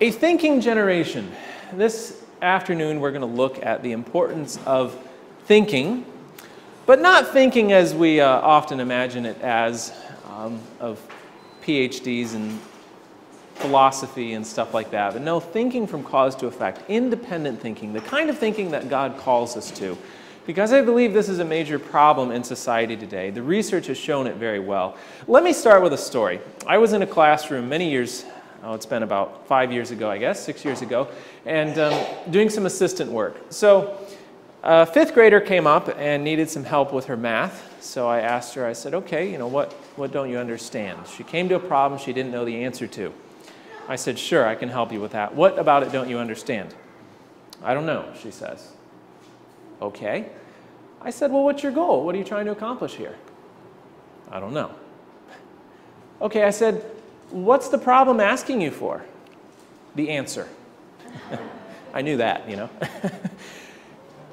A thinking generation. This afternoon we're going to look at the importance of thinking, but not thinking as we often imagine it as, of PhDs in philosophy and stuff like that, but no, thinking from cause to effect, independent thinking, the kind of thinking that God calls us to. Because I believe this is a major problem in society today. The research has shown it very well. Let me start with a story. I was in a classroom many years, it's been about 5 years ago, I guess, 6 years ago, and doing some assistant work. So a fifth grader came up and needed some help with her math. So I asked her, I said, okay, what don't you understand? She came to a problem she didn't know the answer to. I said, sure, I can help you with that. What about it don't you understand? I don't know, she says. Okay. I said, well, what's your goal? What are you trying to accomplish here? I don't know. Okay, I said, what's the problem asking you for? The answer. I knew that,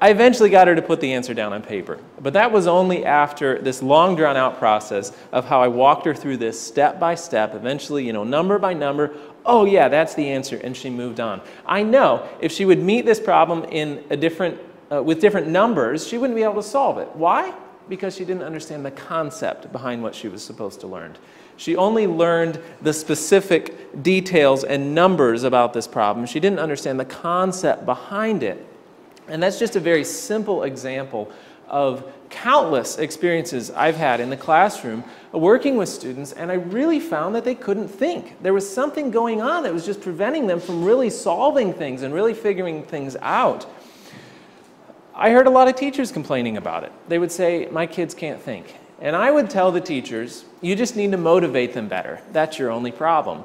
I eventually got her to put the answer down on paper. But that was only after this long drawn-out process of how I walked her through this step by step, eventually, number by number. Oh, yeah, that's the answer, and she moved on. I know if she would meet this problem in with different numbers, she wouldn't be able to solve it. Why? Because she didn't understand the concept behind what she was supposed to learn. She only learned the specific details and numbers about this problem. She didn't understand the concept behind it. And that's just a very simple example of countless experiences I've had in the classroom working with students, and I really found that they couldn't think. There was something going on that was just preventing them from really solving things and really figuring things out. I heard a lot of teachers complaining about it. They would say, my kids can't think. And I would tell the teachers, you just need to motivate them better. That's your only problem.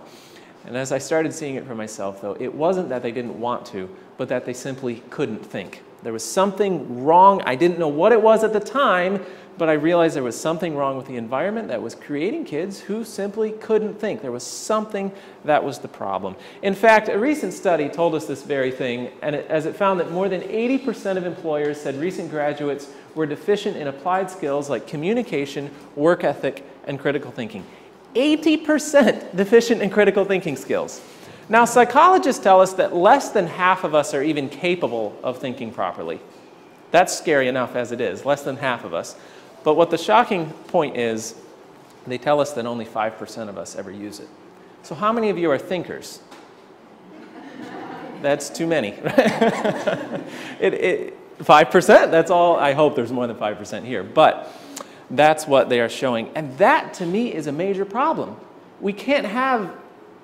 And as I started seeing it for myself, though, it wasn't that they didn't want to, but that they simply couldn't think. There was something wrong. I didn't know what it was at the time, but I realized there was something wrong with the environment that was creating kids who simply couldn't think. There was something that was the problem. In fact, a recent study told us this very thing, and as it found that more than 80% of employers said recent graduates were deficient in applied skills like communication, work ethic, and critical thinking. 80% deficient in critical thinking skills. Now, psychologists tell us that less than half of us are even capable of thinking properly. That's scary enough as it is, less than half of us. But what the shocking point is, they tell us that only 5% of us ever use it. So how many of you are thinkers? That's too many. 5%, that's all. I hope there's more than 5% here. But that's what they are showing. And that, to me, is a major problem. We can't have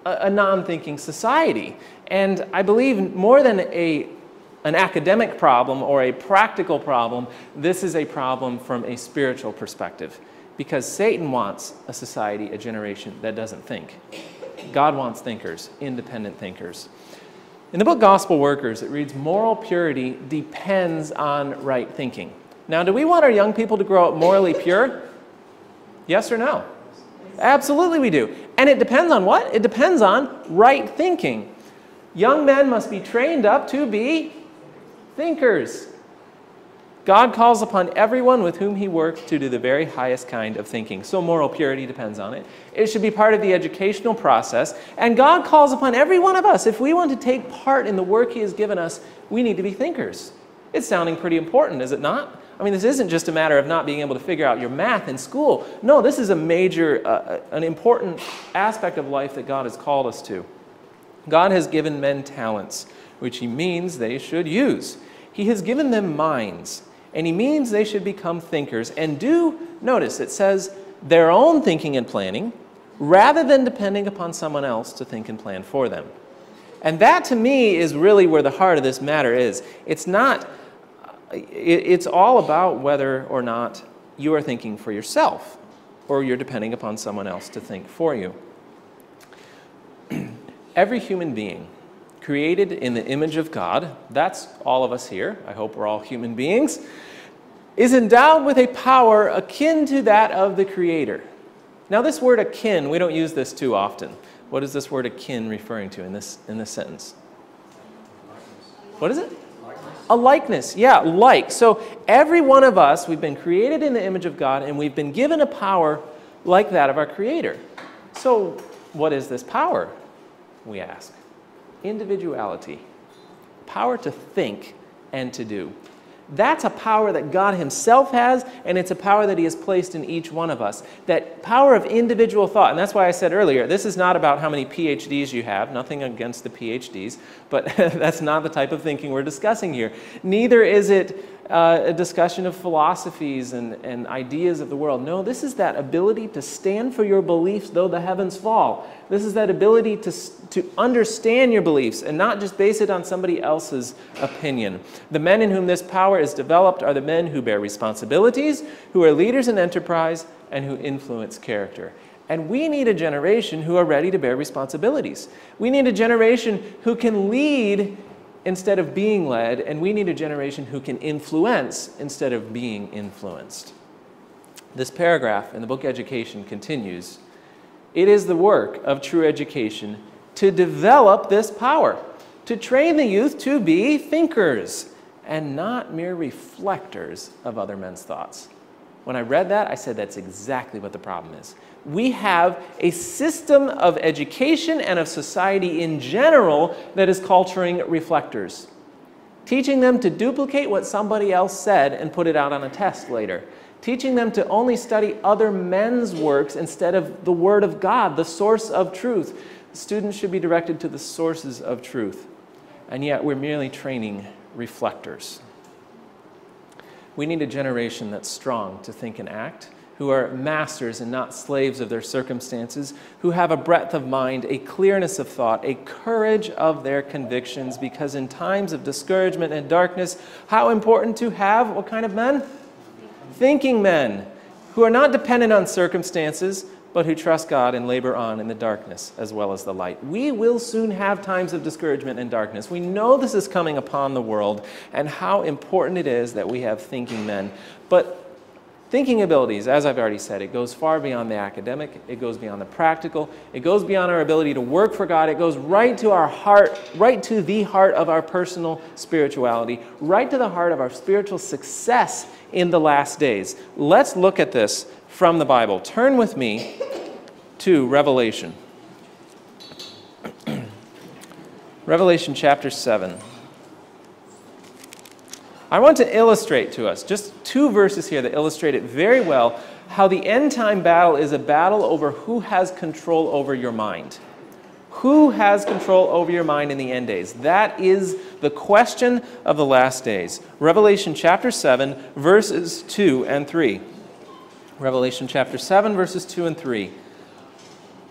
a non-thinking society. And I believe more than an academic problem or a practical problem, this is a problem from a spiritual perspective. Because Satan wants a society, a generation that doesn't think. God wants thinkers, independent thinkers. In the book Gospel Workers, it reads, moral purity depends on right thinking. Now, do we want our young people to grow up morally pure? Yes or no? Absolutely we do. And it depends on what? It depends on right thinking. Young men must be trained up to be thinkers. God calls upon everyone with whom he works to do the very highest kind of thinking. So moral purity depends on it. It should be part of the educational process. And God calls upon every one of us. If we want to take part in the work he has given us, we need to be thinkers. It's sounding pretty important, is it not? I mean, this isn't just a matter of not being able to figure out your math in school. No, this is a major, an important aspect of life that God has called us to. God has given men talents, which he means they should use. He has given them minds, and he means they should become thinkers and do, notice, it says, their own thinking and planning, rather than depending upon someone else to think and plan for them. And that, to me, is really where the heart of this matter is. It's all about whether or not you are thinking for yourself or you're depending upon someone else to think for you. Every human being created in the image of God, that's all of us here, I hope we're all human beings, is endowed with a power akin to that of the Creator. Now this word akin, we don't use this too often. What is this word akin referring to in this sentence? What is it? A likeness, yeah, like. So every one of us, we've been created in the image of God, and we've been given a power like that of our Creator. So what is this power, we ask? individuality, power to think and to do. That's a power that God himself has, and it's a power that he has placed in each one of us. That power of individual thought, and that's why I said earlier, this is not about how many PhDs you have, nothing against the PhDs, but that's not the type of thinking we're discussing here. Neither is it a discussion of philosophies and ideas of the world. No, this is that ability to stand for your beliefs though the heavens fall. This is that ability to understand your beliefs and not just base it on somebody else's opinion. The men in whom this power is developed are the men who bear responsibilities, who are leaders in enterprise, and who influence character. And we need a generation who are ready to bear responsibilities. We need a generation who can lead instead of being led, and we need a generation who can influence instead of being influenced. This paragraph in the book Education continues, "It is the work of true education to develop this power, to train the youth to be thinkers and not mere reflectors of other men's thoughts." When I read that, I said that's exactly what the problem is. We have a system of education and of society in general that is culturing reflectors, teaching them to duplicate what somebody else said and put it out on a test later, teaching them to only study other men's works instead of the Word of God, the source of truth. Students should be directed to the sources of truth, and yet we're merely training reflectors. We need a generation that's strong to think and act, who are masters and not slaves of their circumstances, who have a breadth of mind, a clearness of thought, a courage of their convictions, because in times of discouragement and darkness, how important to have what kind of men? Thinking men, who are not dependent on circumstances, but who trust God and labor on in the darkness as well as the light. We will soon have times of discouragement and darkness. We know this is coming upon the world, and how important it is that we have thinking men. But thinking abilities, as I've already said, it goes far beyond the academic, it goes beyond the practical, it goes beyond our ability to work for God, it goes right to our heart, right to the heart of our personal spirituality, right to the heart of our spiritual success in the last days. Let's look at this from the Bible. Turn with me to Revelation. Revelation chapter 7. I want to illustrate to us, just two verses here that illustrate it very well, how the end time battle is a battle over who has control over your mind. Who has control over your mind in the end days? That is the question of the last days. Revelation chapter 7, verses 2 and 3. Revelation chapter 7, verses 2 and 3.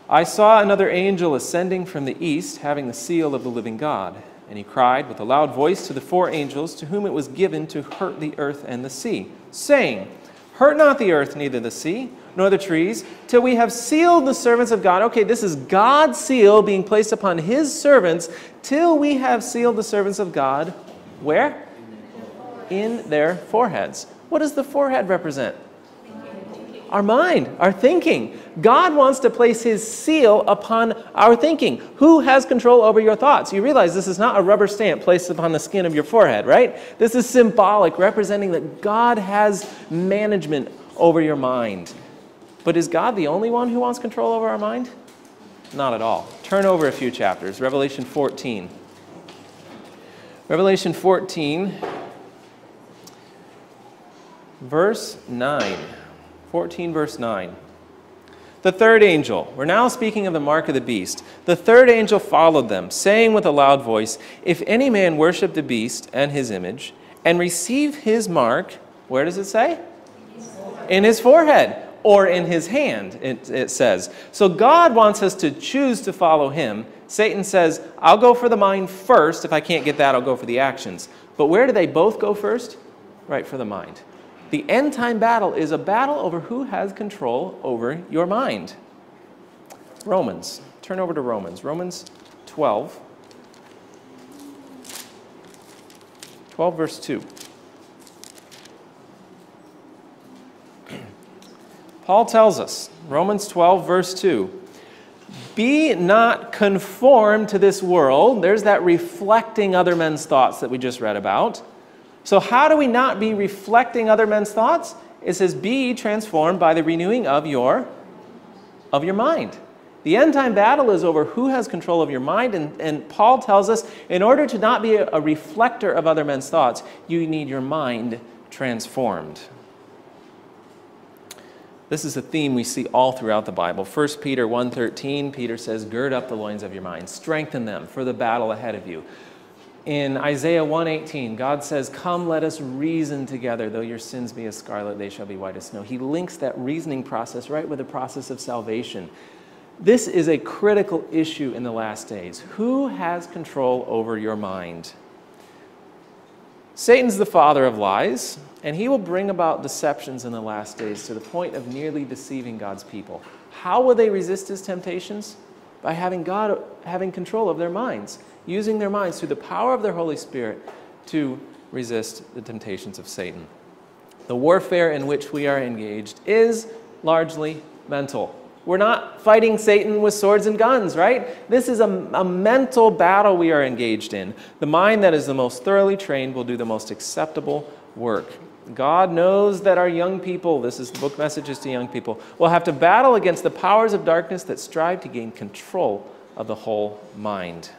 "I saw another angel ascending from the east, having the seal of the living God. And he cried with a loud voice to the four angels to whom it was given to hurt the earth and the sea, saying, Hurt not the earth, neither the sea, nor the trees, till we have sealed the servants of God." Okay, this is God's seal being placed upon his servants, till we have sealed the servants of God. Where? In their foreheads. What does the forehead represent? Our mind, our thinking. God wants to place his seal upon our thinking. Who has control over your thoughts? You realize this is not a rubber stamp placed upon the skin of your forehead, right? This is symbolic, representing that God has management over your mind. But is God the only one who wants control over our mind? Not at all. Turn over a few chapters. Revelation 14. Revelation 14, verse 9. 14 verse 9. "The third angel," we're now speaking of the mark of the beast, "the third angel followed them, saying with a loud voice, If any man worship the beast and his image, and receive his mark," where does it say? In his forehead, or in his hand, it says. So God wants us to choose to follow him. Satan says, I'll go for the mind first. If I can't get that, I'll go for the actions. But where do they both go first? Right for the mind. The end time battle is a battle over who has control over your mind. Romans. Turn over to Romans. Romans 12. 12 verse 2. Paul tells us, Romans 12 verse 2, "Be not conformed to this world." There's that reflecting other men's thoughts that we just read about. So how do we not be reflecting other men's thoughts? It says, "Be transformed by the renewing of your mind." The end time battle is over who has control of your mind, and Paul tells us in order to not be a reflector of other men's thoughts, you need your mind transformed. This is a theme we see all throughout the Bible. 1 Peter 1:13, Peter says, gird up the loins of your mind, strengthen them for the battle ahead of you. In Isaiah 1:18, God says, come, let us reason together. Though your sins be as scarlet, they shall be white as snow. He links that reasoning process right with the process of salvation. This is a critical issue in the last days. Who has control over your mind? Satan's the father of lies, and he will bring about deceptions in the last days to the point of nearly deceiving God's people. How will they resist his temptations? By having God having control of their minds, using their minds through the power of their Holy Spirit to resist the temptations of Satan. The warfare in which we are engaged is largely mental. We're not fighting Satan with swords and guns, right? This is a mental battle we are engaged in. The mind that is the most thoroughly trained will do the most acceptable work. God knows that our young people, this is the book Messages to Young People, will have to battle against the powers of darkness that strive to gain control of the whole mind.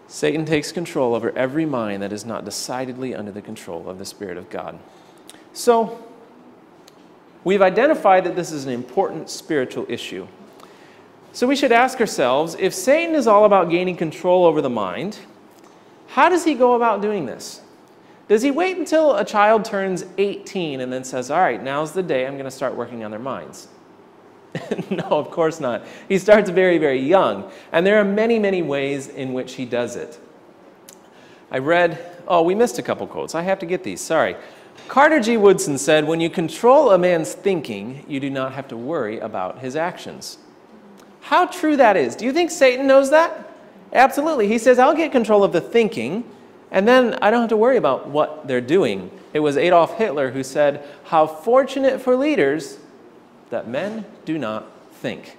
Satan takes control over every mind that is not decidedly under the control of the Spirit of God. So, we've identified that this is an important spiritual issue. So we should ask ourselves, if Satan is all about gaining control over the mind, how does he go about doing this? Does he wait until a child turns 18 and then says, all right, now's the day I'm going to start working on their minds? No, of course not. He starts very, very young. And there are many, many ways in which he does it. I read, we missed a couple quotes. I have to get these, sorry. Carter G. Woodson said, when you control a man's thinking, you do not have to worry about his actions. How true that is. Do you think Satan knows that? Absolutely. He says, I'll get control of the thinking, and then I don't have to worry about what they're doing. It was Adolf Hitler who said, how fortunate for leaders that men do not think.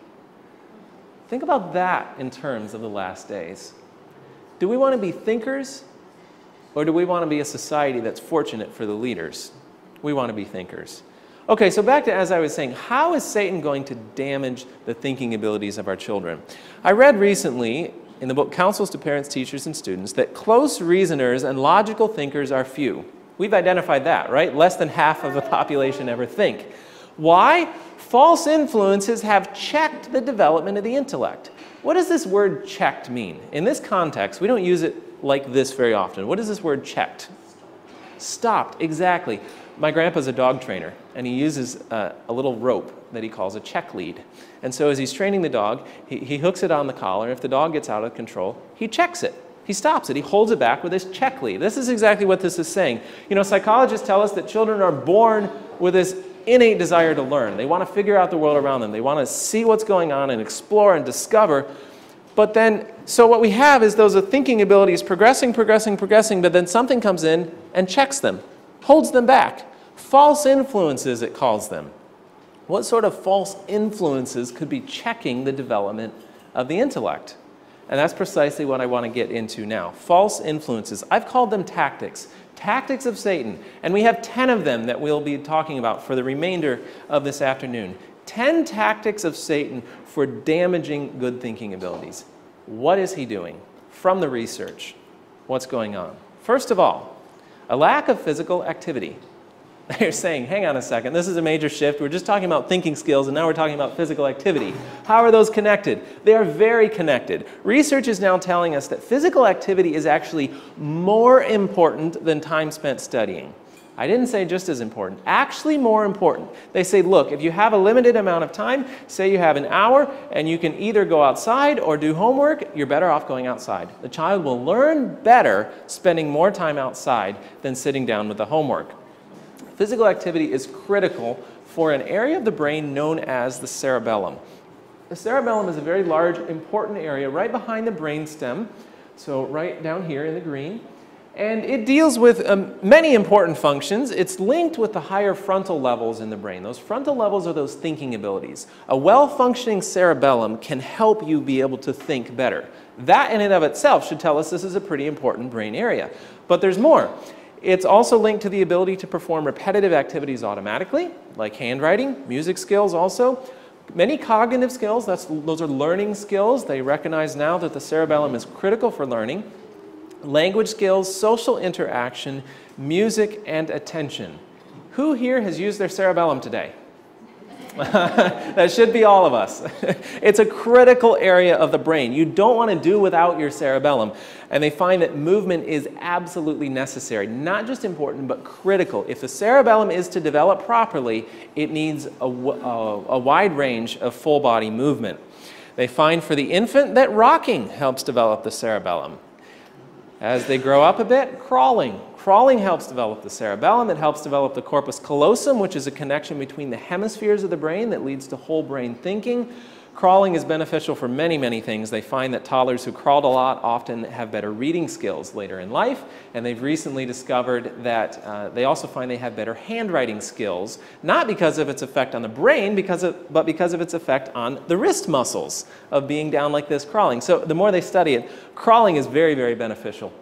Think about that in terms of the last days. Do we want to be thinkers? Or do we want to be a society that's fortunate for the leaders? We want to be thinkers. Okay, so back to, as I was saying, how is Satan going to damage the thinking abilities of our children? I read recently in the book Counsels to Parents, Teachers, and Students that close reasoners and logical thinkers are few. We've identified that, right? Less than half of the population ever think. Why? False influences have checked the development of the intellect. What does this word checked mean? In this context, we don't use it like this very often. What is this word checked? Stopped, exactly. My grandpa's a dog trainer, and he uses a little rope that he calls a check lead. And so as he's training the dog, he hooks it on the collar. If the dog gets out of control, he checks it. He stops it. He holds it back with his check lead. This is exactly what this is saying. You know, psychologists tell us that children are born with this innate desire to learn. They want to figure out the world around them. They want to see what's going on and explore and discover. But then, so what we have is those thinking abilities progressing, but then something comes in and checks them, holds them back. False influences, it calls them. What sort of false influences could be checking the development of the intellect? And that's precisely what I want to get into now. False influences. I've called them tactics. Tactics of Satan. And we have 10 of them that we'll be talking about for the remainder of this afternoon. 10 tactics of Satan for damaging good thinking abilities. What is he doing? From the research, what's going on? First of all, a lack of physical activity. You're saying, hang on a second, this is a major shift. We're just talking about thinking skills, and now we're talking about physical activity. How are those connected? They are very connected. Research is now telling us that physical activity is actually more important than time spent studying. I didn't say just as important, actually more important. They say, look, if you have a limited amount of time, say you have an hour, and you can either go outside or do homework, you're better off going outside. The child will learn better spending more time outside than sitting down with the homework. Physical activity is critical for an area of the brain known as the cerebellum. The cerebellum is a very large, important area right behind the brain stem, so right down here in the green. And it deals with many important functions. It's linked with the higher frontal levels in the brain. Those frontal levels are those thinking abilities. A well-functioning cerebellum can help you be able to think better. That in and of itself should tell us this is a pretty important brain area. But there's more. It's also linked to the ability to perform repetitive activities automatically, like handwriting, music skills also. Many cognitive skills, those are learning skills. They recognize now that the cerebellum is critical for learning. Language skills, social interaction, music, and attention. Who here has used their cerebellum today? That should be all of us. It's a critical area of the brain. You don't want to do without your cerebellum. And they find that movement is absolutely necessary. Not just important, but critical. If the cerebellum is to develop properly, it needs a wide range of full body movement. They find for the infant that rocking helps develop the cerebellum. As they grow up a bit, crawling. Crawling helps develop the cerebellum. It helps develop the corpus callosum, which is a connection between the hemispheres of the brain that leads to whole brain thinking. Crawling is beneficial for many, many things. They find that toddlers who crawled a lot often have better reading skills later in life, and they've recently discovered that they also find they have better handwriting skills, not because of its effect on the brain, but because of its effect on the wrist muscles of being down like this crawling. So the more they study it, crawling is very, very beneficial.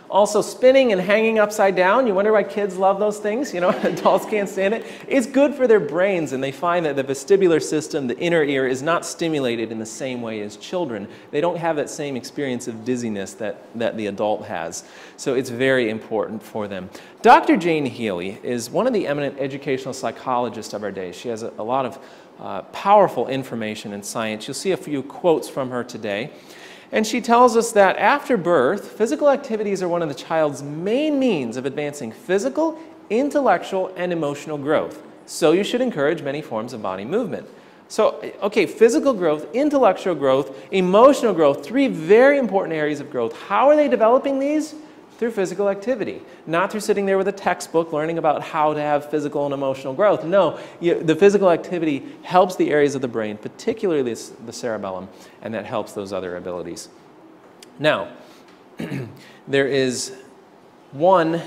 Also, spinning and hanging upside down. You wonder why kids love those things? You know, adults can't stand it. It's good for their brains, and they find that the vestibular system, the inner ear, is not stimulated in the same way as children. They don't have that same experience of dizziness that the adult has. So it's very important for them. Dr. Jane Healy is one of the eminent educational psychologists of our day. She has a lot of powerful information in science. You'll see a few quotes from her today. And she tells us that after birth, physical activities are one of the child's main means of advancing physical, intellectual, and emotional growth. So you should encourage many forms of body movement. So, okay, physical growth, intellectual growth, emotional growth, three very important areas of growth. How are they developing these? Through physical activity, not through sitting there with a textbook learning about how to have physical and emotional growth. No, the physical activity helps the areas of the brain, particularly the cerebellum, and that helps those other abilities. Now, there is one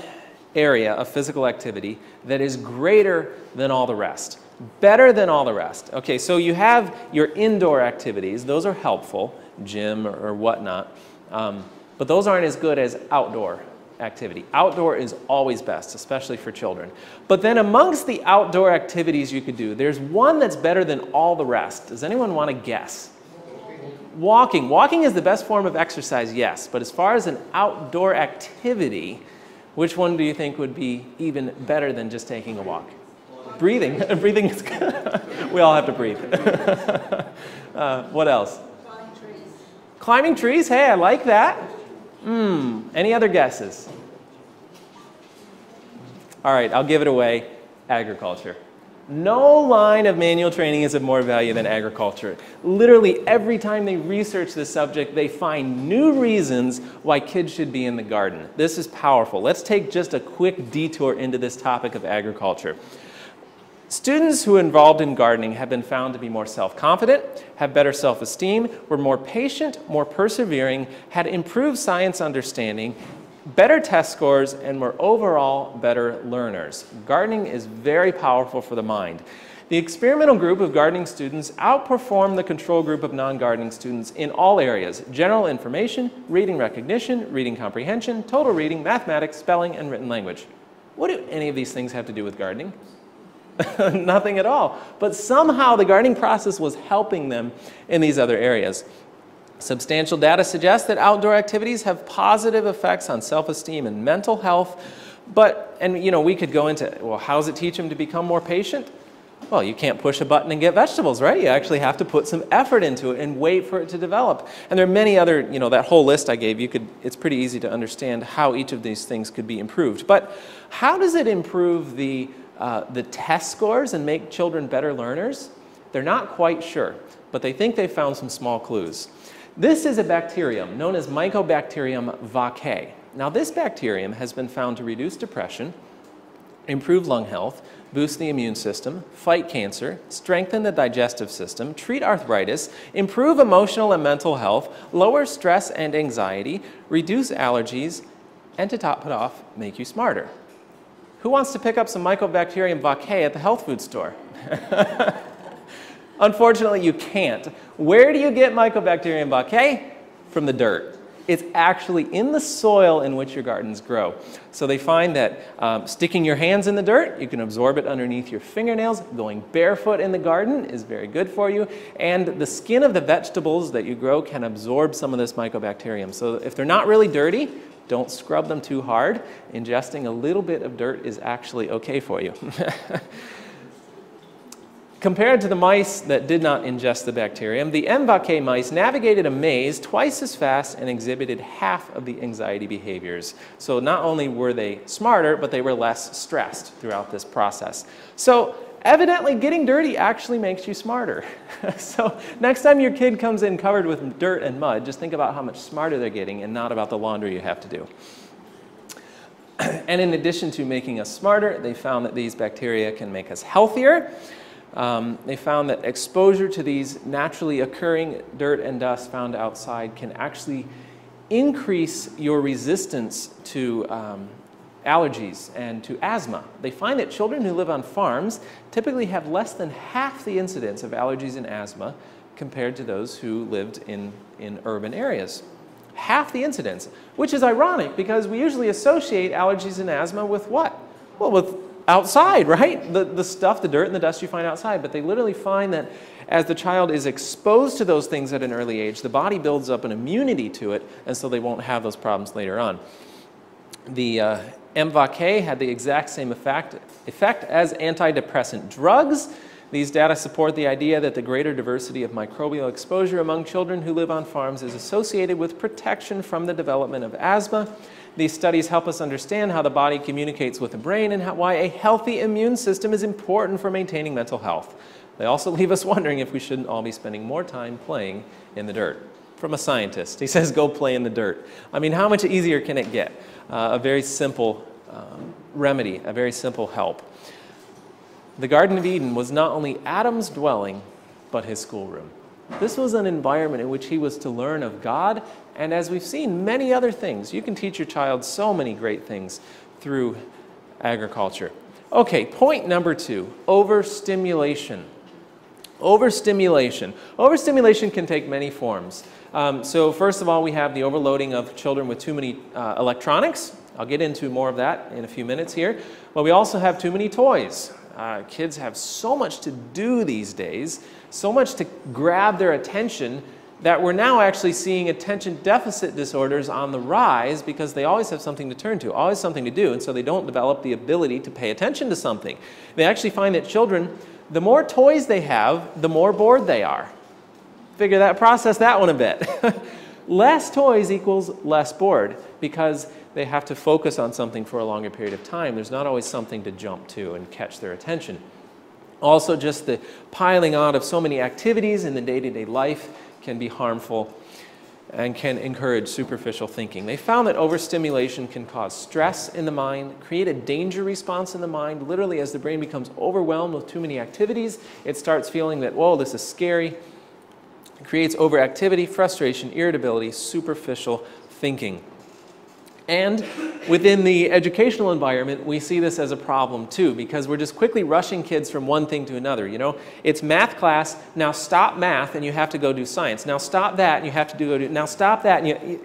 area of physical activity that is greater than all the rest, better than all the rest. Okay, so you have your indoor activities. Those are helpful, gym or whatnot. But those aren't as good as outdoor activity. Outdoor is always best, especially for children. But then amongst the outdoor activities you could do, there's one that's better than all the rest. Does anyone want to guess? Walking. Walking is the best form of exercise, yes. But as far as an outdoor activity, which one do you think would be even better than just taking a walk? Breathing. Breathing is good. We all have to breathe. What else? Climbing trees. Climbing trees? Hey, I like that. Any other guesses? All right, I'll give it away. Agriculture. No line of manual training is of more value than agriculture. Literally every time they research this subject, they find new reasons why kids should be in the garden. This is powerful. Let's take just a quick detour into this topic of agriculture. Students who are involved in gardening have been found to be more self-confident, have better self-esteem, were more patient, more persevering, had improved science understanding, better test scores, and were overall better learners. Gardening is very powerful for the mind. The experimental group of gardening students outperformed the control group of non-gardening students in all areas: general information, reading recognition, reading comprehension, total reading, mathematics, spelling, and written language. What do any of these things have to do with gardening? Nothing at all. But somehow the gardening process was helping them in these other areas. Substantial data suggests that outdoor activities have positive effects on self-esteem and mental health. And you know, we could go into, well, how does it teach them to become more patient? Well, you can't push a button and get vegetables, right? You actually have to put some effort into it and wait for it to develop. And there are many other, you know, that whole list I gave you, it's pretty easy to understand how each of these things could be improved. But how does it improve the test scores and make children better learners? They're not quite sure, but they think they've found some small clues. This is a bacterium known as Mycobacterium vaccae. Now, this bacterium has been found to reduce depression, improve lung health, boost the immune system, fight cancer, strengthen the digestive system, treat arthritis, improve emotional and mental health, lower stress and anxiety, reduce allergies, and to top it off, make you smarter. Who wants to pick up some Mycobacterium vaccae at the health food store? Unfortunately, you can't. Where do you get Mycobacterium vaccae? From the dirt. It's actually in the soil in which your gardens grow. So they find that sticking your hands in the dirt, you can absorb it underneath your fingernails. Going barefoot in the garden is very good for you. And the skin of the vegetables that you grow can absorb some of this mycobacterium. So if they're not really dirty, don't scrub them too hard. Ingesting a little bit of dirt is actually okay for you. Compared to the mice that did not ingest the bacterium, the MVAK mice navigated a maze twice as fast and exhibited half of the anxiety behaviors. So not only were they smarter, but they were less stressed throughout this process. So evidently getting dirty actually makes you smarter. So next time your kid comes in covered with dirt and mud, just think about how much smarter they're getting and not about the laundry you have to do. And in addition to making us smarter, they found that these bacteria can make us healthier. They found that exposure to these naturally occurring dirt and dust found outside can actually increase your resistance to allergies and to asthma. They find that children who live on farms typically have less than half the incidence of allergies and asthma compared to those who lived in urban areas. Half the incidence, which is ironic because we usually associate allergies and asthma with what? Well, with outside, right? The stuff, the dirt and the dust you find outside. But they literally find that as the child is exposed to those things at an early age, the body builds up an immunity to it, and so they won't have those problems later on. The MVAK had the exact same effect as antidepressant drugs. These data support the idea that the greater diversity of microbial exposure among children who live on farms is associated with protection from the development of asthma. These studies help us understand how the body communicates with the brain and why a healthy immune system is important for maintaining mental health. They also leave us wondering if we shouldn't all be spending more time playing in the dirt. From a scientist, he says, go play in the dirt. I mean, how much easier can it get? A very simple remedy, a very simple help. The Garden of Eden was not only Adam's dwelling, but his schoolroom. This was an environment in which he was to learn of God, and as we've seen, many other things. You can teach your child so many great things through agriculture. Okay, point number 2, overstimulation. Overstimulation. Overstimulation can take many forms. So first of all, we have the overloading of children with too many electronics. I'll get into more of that in a few minutes here. But we also have too many toys. Kids have so much to do these days, so much to grab their attention, that we're now actually seeing attention deficit disorders on the rise because they always have something to turn to, always something to do, and so they don't develop the ability to pay attention to something. They actually find that children, the more toys they have, the more bored they are. Process that one a bit. Less toys equals less bored because they have to focus on something for a longer period of time. There's not always something to jump to and catch their attention. Also, just the piling on of so many activities in the day-to-day life can be harmful and can encourage superficial thinking. They found that overstimulation can cause stress in the mind, create a danger response in the mind. Literally, as the brain becomes overwhelmed with too many activities, it starts feeling that, whoa, this is scary. It creates overactivity, frustration, irritability, superficial thinking. And within the educational environment, we see this as a problem too, because we're just quickly rushing kids from one thing to another. You know, it's math class, now stop math and you have to go do science. Now stop that and you have to go do, now stop that and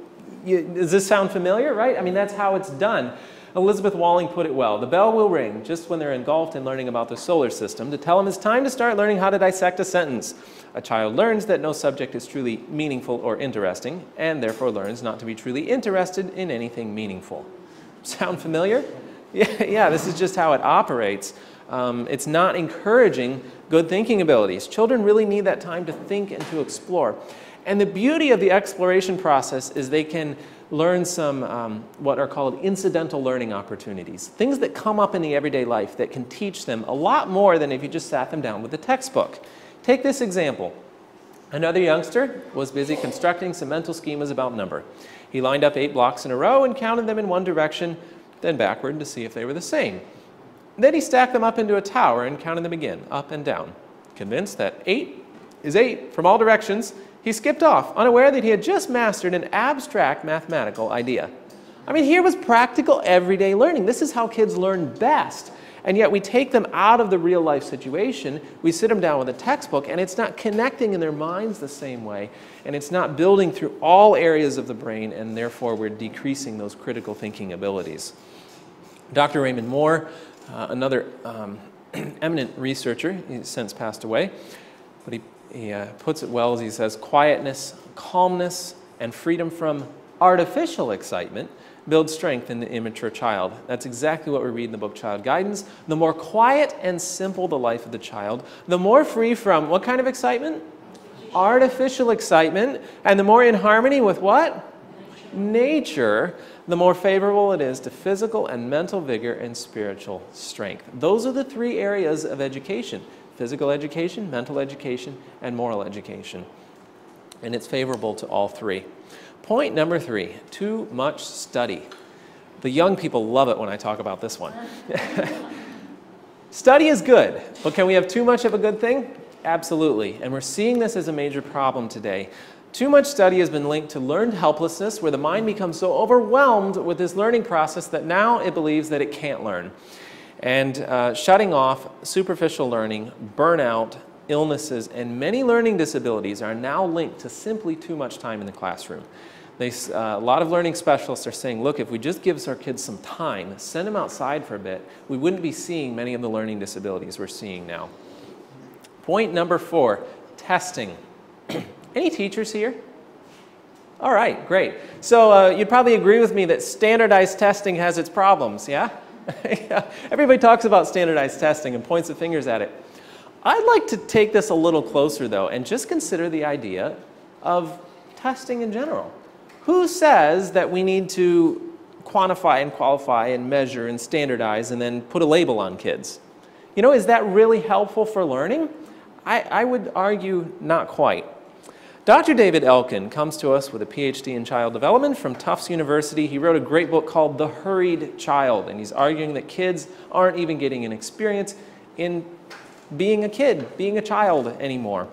does this sound familiar, right? I mean, that's how it's done. Elizabeth Walling put it well. The bell will ring just when they're engulfed in learning about the solar system to tell them it's time to start learning how to dissect a sentence. A child learns that no subject is truly meaningful or interesting, and therefore learns not to be truly interested in anything meaningful. Sound familiar? Yeah, this is just how it operates. It's not encouraging good thinking abilities. Children really need that time to think and to explore. And the beauty of the exploration process is they can learn some what are called incidental learning opportunities. Things that come up in the everyday life that can teach them a lot more than if you just sat them down with a textbook. Take this example. Another youngster was busy constructing some mental schemas about number. He lined up 8 blocks in a row and counted them in one direction, then backward to see if they were the same. Then he stacked them up into a tower and counted them again, up and down. Convinced that 8 is 8 from all directions, he skipped off, unaware that he had just mastered an abstract mathematical idea. I mean, here was practical everyday learning. This is how kids learn best. And yet we take them out of the real life situation, we sit them down with a textbook, and it's not connecting in their minds the same way, and it's not building through all areas of the brain, and therefore we're decreasing those critical thinking abilities. Dr. Raymond Moore, another eminent researcher, he's since passed away, but he puts it well as he says, quietness, calmness, and freedom from artificial excitement build strength in the immature child. That's exactly what we read in the book Child Guidance. The more quiet and simple the life of the child, the more free from what kind of excitement? Artificial excitement. And the more in harmony with what? Nature, the more favorable it is to physical and mental vigor and spiritual strength. Those are the three areas of education: physical education, mental education, and moral education. And it's favorable to all three. Point number 3, too much study. The young people love it when I talk about this one. Study is good, but can we have too much of a good thing? Absolutely. And we're seeing this as a major problem today. Too much study has been linked to learned helplessness, where the mind becomes so overwhelmed with this learning process that now it believes that it can't learn. And shutting off superficial learning, burnout, illnesses, and many learning disabilities are now linked to simply too much time in the classroom. A lot of learning specialists are saying, look, if we just give our kids some time, send them outside for a bit, we wouldn't be seeing many of the learning disabilities we're seeing now. Point number 4, testing. Any teachers here? All right, great. So you'd probably agree with me that standardized testing has its problems, yeah? Everybody talks about standardized testing and points the fingers at it. I'd like to take this a little closer, though, and just consider the idea of testing in general. Who says that we need to quantify and qualify and measure and standardize and then put a label on kids? You know, is that really helpful for learning? I would argue not quite. Dr. David Elkin comes to us with a PhD in child development from Tufts University. He wrote a great book called The Hurried Child, and he's arguing that kids aren't even getting an experience in being a kid, being a child anymore.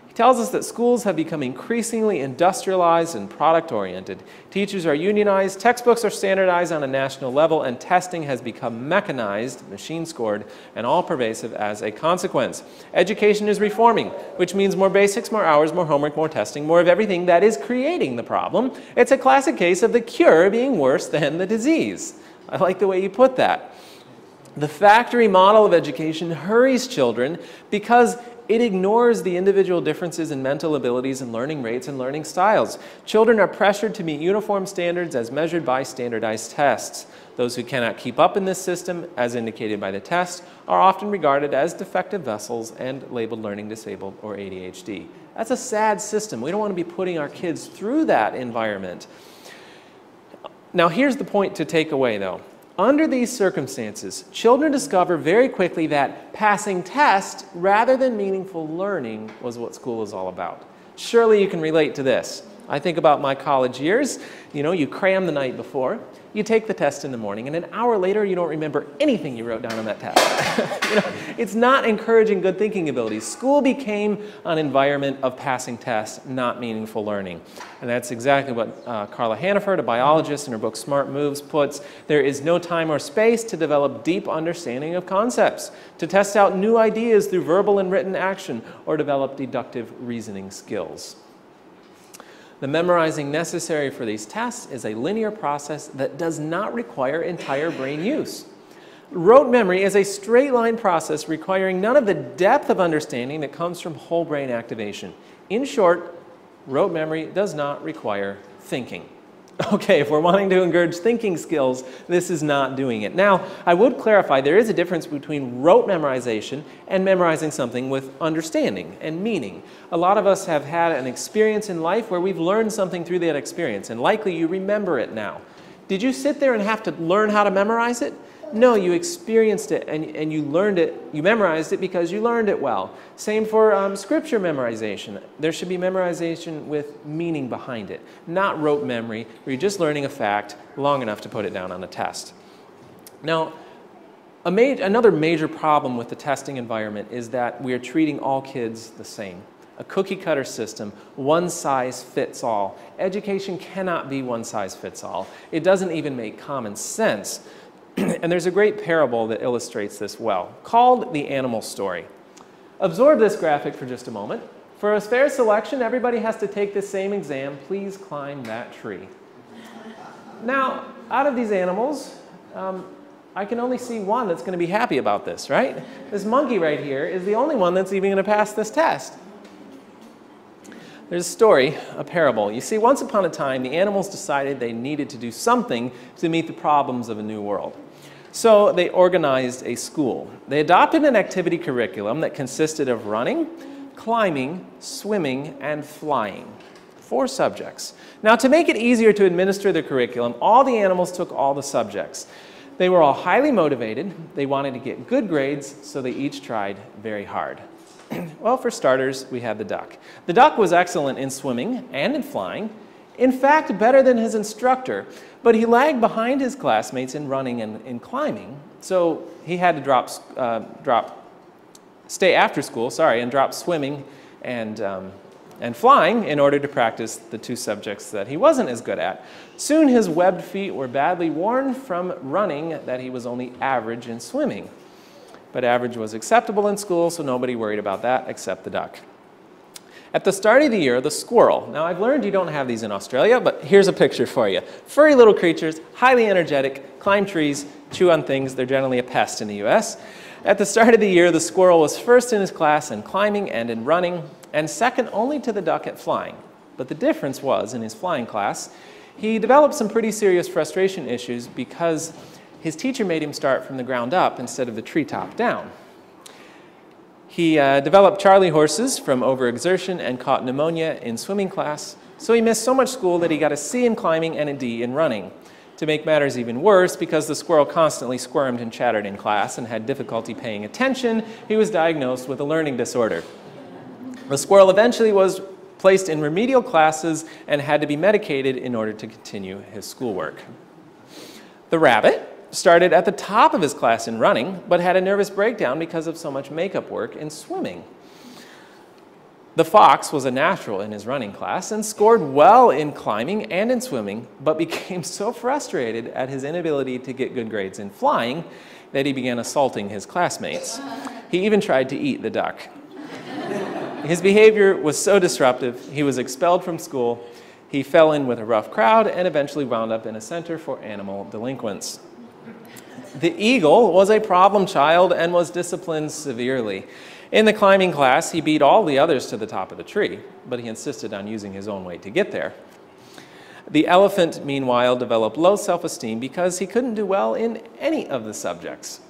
He tells us that schools have become increasingly industrialized and product-oriented. Teachers are unionized, textbooks are standardized on a national level, and testing has become mechanized, machine-scored, and all-pervasive as a consequence. Education is reforming, which means more basics, more hours, more homework, more testing, more of everything that is creating the problem. It's a classic case of the cure being worse than the disease. I like the way you put that. The factory model of education hurries children because it ignores the individual differences in mental abilities and learning rates and learning styles. Children are pressured to meet uniform standards as measured by standardized tests. Those who cannot keep up in this system, as indicated by the test, are often regarded as defective vessels and labeled learning disabled or ADHD. That's a sad system. We don't want to be putting our kids through that environment. Now, here's the point to take away, though. Under these circumstances, children discover very quickly that passing tests rather than meaningful learning was what school is all about. Surely you can relate to this. I think about my college years. You know, you cram the night before, you take the test in the morning, and an hour later you don't remember anything you wrote down on that test. You know, it's not encouraging good thinking abilities. School became an environment of passing tests, not meaningful learning. And that's exactly what Carla Hannaford, a biologist, in her book Smart Moves puts. There is no time or space to develop deep understanding of concepts, to test out new ideas through verbal and written action, or develop deductive reasoning skills. The memorizing necessary for these tests is a linear process that does not require entire brain use. Rote memory is a straight line process requiring none of the depth of understanding that comes from whole brain activation. In short, rote memory does not require thinking. Okay, if we're wanting to encourage thinking skills, this is not doing it. Now, I would clarify there is a difference between rote memorization and memorizing something with understanding and meaning. A lot of us have had an experience in life where we've learned something through that experience, and likely you remember it now. Did you sit there and have to learn how to memorize it? No, you experienced it and you learned it, you memorized it because you learned it well. Same for scripture memorization. There should be memorization with meaning behind it, not rote memory where you're just learning a fact long enough to put it down on a test. Now, another major problem with the testing environment is that we are treating all kids the same. A cookie-cutter system, one size fits all. Education cannot be one size fits all. It doesn't even make common sense. And there's a great parable that illustrates this well, called the animal story. Absorb this graphic for just a moment. For a fair selection, everybody has to take the same exam. Please climb that tree. Now, out of these animals, I can only see one that's going to be happy about this, right? This monkey right here is the only one that's even going to pass this test. There's a story, a parable. You see, once upon a time, the animals decided they needed to do something to meet the problems of a new world. So they organized a school. They adopted an activity curriculum that consisted of running, climbing, swimming, and flying. 4 subjects. Now, to make it easier to administer the curriculum, all the animals took all the subjects. They were all highly motivated. They wanted to get good grades, so they each tried very hard. Well, for starters, we had the duck. The duck was excellent in swimming and in flying. In fact, better than his instructor. But he lagged behind his classmates in running and in climbing, so he had to stay after school, and drop swimming and flying in order to practice the 2 subjects that he wasn't as good at. Soon his webbed feet were badly worn from running that he was only average in swimming. But average was acceptable in school, so nobody worried about that except the duck. At the start of the year, the squirrel. Now, I've learned you don't have these in Australia, but here's a picture for you. Furry little creatures, highly energetic, climb trees, chew on things. They're generally a pest in the US. At the start of the year, the squirrel was first in his class in climbing and in running, and second only to the duck at flying. But the difference was, in his flying class, he developed some pretty serious frustration issues because his teacher made him start from the ground up instead of the treetop down. He developed Charlie horses from overexertion and caught pneumonia in swimming class, so he missed so much school that he got a C in climbing and a D in running. To make matters even worse, because the squirrel constantly squirmed and chattered in class and had difficulty paying attention, he was diagnosed with a learning disorder. The squirrel eventually was placed in remedial classes and had to be medicated in order to continue his schoolwork. The rabbit started at the top of his class in running, but had a nervous breakdown because of so much makeup work in swimming. The fox was a natural in his running class and scored well in climbing and in swimming, but became so frustrated at his inability to get good grades in flying that he began assaulting his classmates. He even tried to eat the duck. His behavior was so disruptive, he was expelled from school, he fell in with a rough crowd, and eventually wound up in a center for animal delinquents. The eagle was a problem child and was disciplined severely. In the climbing class, he beat all the others to the top of the tree, but he insisted on using his own weight to get there. The elephant, meanwhile, developed low self-esteem because he couldn't do well in any of the subjects.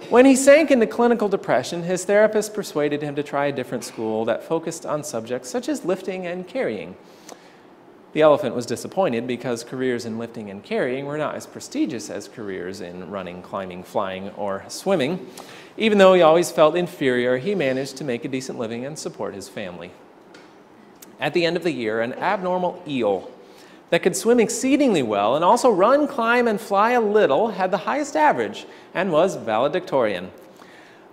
When he sank into clinical depression, his therapist persuaded him to try a different school that focused on subjects such as lifting and carrying. The elephant was disappointed because careers in lifting and carrying were not as prestigious as careers in running, climbing, flying, or swimming. Even though he always felt inferior, he managed to make a decent living and support his family. At the end of the year, an abnormal eel that could swim exceedingly well and also run, climb, and fly a little had the highest average and was valedictorian.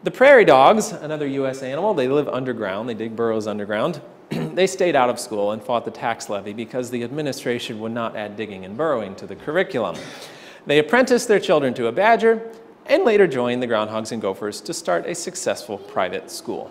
The prairie dogs, another U.S. animal, they live underground, they dig burrows underground. They stayed out of school and fought the tax levy because the administration would not add digging and burrowing to the curriculum. They apprenticed their children to a badger and later joined the groundhogs and gophers to start a successful private school.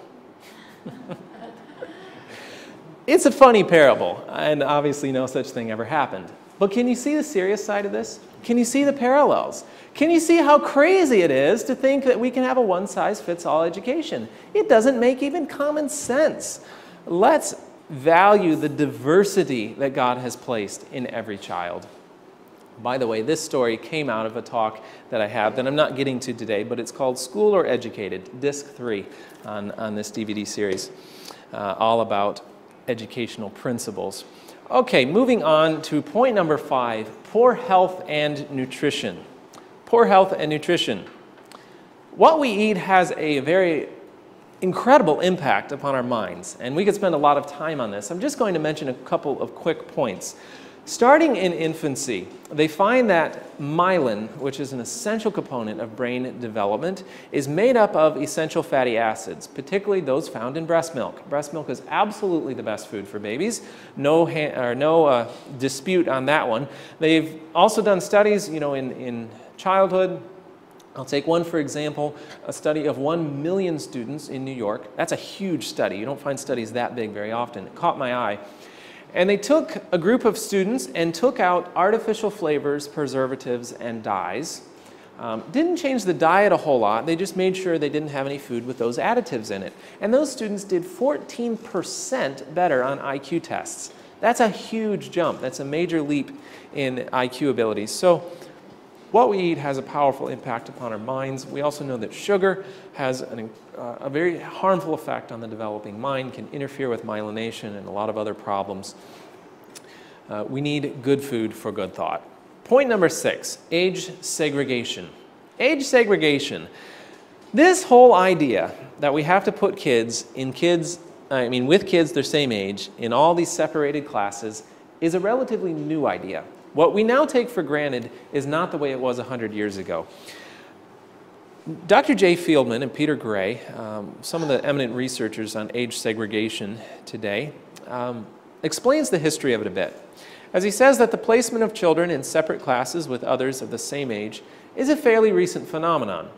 It's a funny parable, and obviously no such thing ever happened. But can you see the serious side of this? Can you see the parallels? Can you see how crazy it is to think that we can have a one-size-fits-all education? It doesn't make even common sense. Let's value the diversity that God has placed in every child. By the way, this story came out of a talk that I have that I'm not getting to today, but it's called School or Educated, Disc 3 on this DVD series, all about educational principles. Okay, moving on to point number 5, poor health and nutrition. Poor health and nutrition. What we eat has a very incredible impact upon our minds, and we could spend a lot of time on this. I'm just going to mention a couple of quick points. Starting in infancy, they find that myelin, which is an essential component of brain development, is made up of essential fatty acids, particularly those found in breast milk. Breast milk is absolutely the best food for babies. No dispute on that one. They've also done studies, in childhood, I'll take one, for example, a study of 1 million students in New York. That's a huge study. You don't find studies that big very often. It caught my eye. And they took a group of students and took out artificial flavors, preservatives, and dyes. Didn't change the diet a whole lot. They just made sure they didn't have any food with those additives in it. And those students did 14% better on IQ tests. That's a huge jump. That's a major leap in IQ abilities. So what we eat has a powerful impact upon our minds. We also know that sugar has a very harmful effect on the developing mind, can interfere with myelination and a lot of other problems. We need good food for good thought. Point number 6, age segregation. Age segregation. This whole idea that we have to put with kids their same age in all these separated classes is a relatively new idea. What we now take for granted is not the way it was 100 years ago. Dr. J. Fieldman and Peter Gray, some of the eminent researchers on age segregation today, explains the history of it a bit. As he says that the placement of children in separate classes with others of the same age is a fairly recent phenomenon.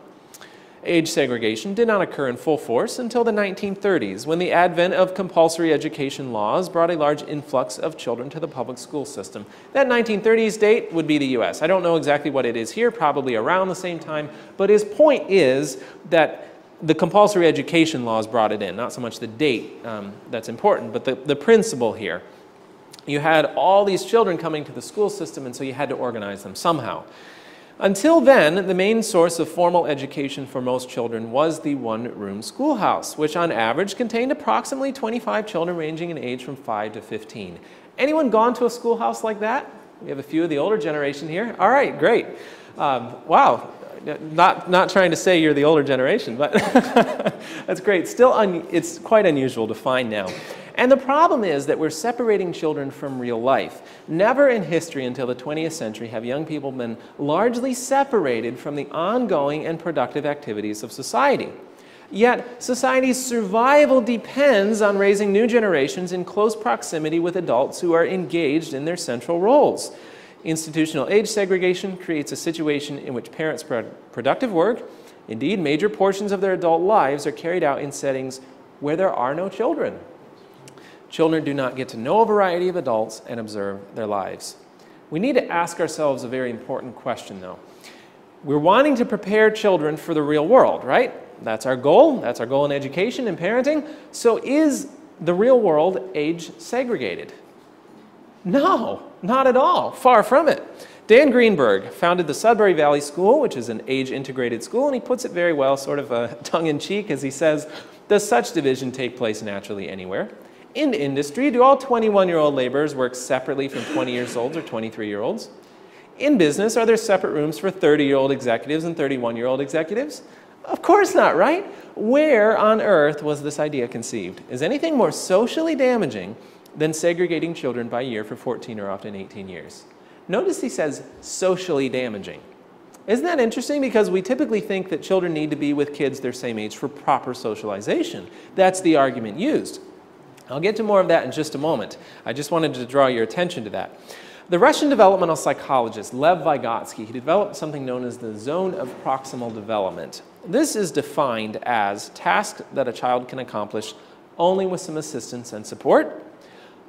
Age segregation did not occur in full force until the 1930s, when the advent of compulsory education laws brought a large influx of children to the public school system. That 1930s date would be the US. I don't know exactly what it is here, probably around the same time, but his point is that the compulsory education laws brought it in, not so much the date that's important, but the principle here. You had all these children coming to the school system, and so you had to organize them somehow. Until then, the main source of formal education for most children was the one-room schoolhouse, which on average contained approximately 25 children ranging in age from 5 to 15. Anyone gone to a schoolhouse like that? We have a few of the older generation here. All right, great. Wow. Not trying to say you're the older generation, but that's great. Still, it's quite unusual to find now. And the problem is that we're separating children from real life. Never in history until the 20th century have young people been largely separated from the ongoing and productive activities of society. Yet, society's survival depends on raising new generations in close proximity with adults who are engaged in their central roles. Institutional age segregation creates a situation in which parents' productive work, indeed major portions of their adult lives, are carried out in settings where there are no children. Children do not get to know a variety of adults and observe their lives. We need to ask ourselves a very important question, though. We're wanting to prepare children for the real world, right? That's our goal. That's our goal in education and parenting. So is the real world age segregated? No, not at all. Far from it. Dan Greenberg founded the Sudbury Valley School, which is an age-integrated school, and he puts it very well, sort of tongue-in-cheek, as he says, does such division take place naturally anywhere? In industry, do all 21-year-old laborers work separately from 20 years old or 23-year-olds? In business, are there separate rooms for 30-year-old executives and 31-year-old executives? Of course not, right? Where on earth was this idea conceived? Is anything more socially damaging than segregating children by year for 14 or often 18 years? Notice he says socially damaging. Isn't that interesting? Because we typically think that children need to be with kids their same age for proper socialization. That's the argument used. I'll get to more of that in just a moment. I just wanted to draw your attention to that. The Russian developmental psychologist Lev Vygotsky, he developed something known as the zone of proximal development. This is defined as tasks that a child can accomplish only with some assistance and support.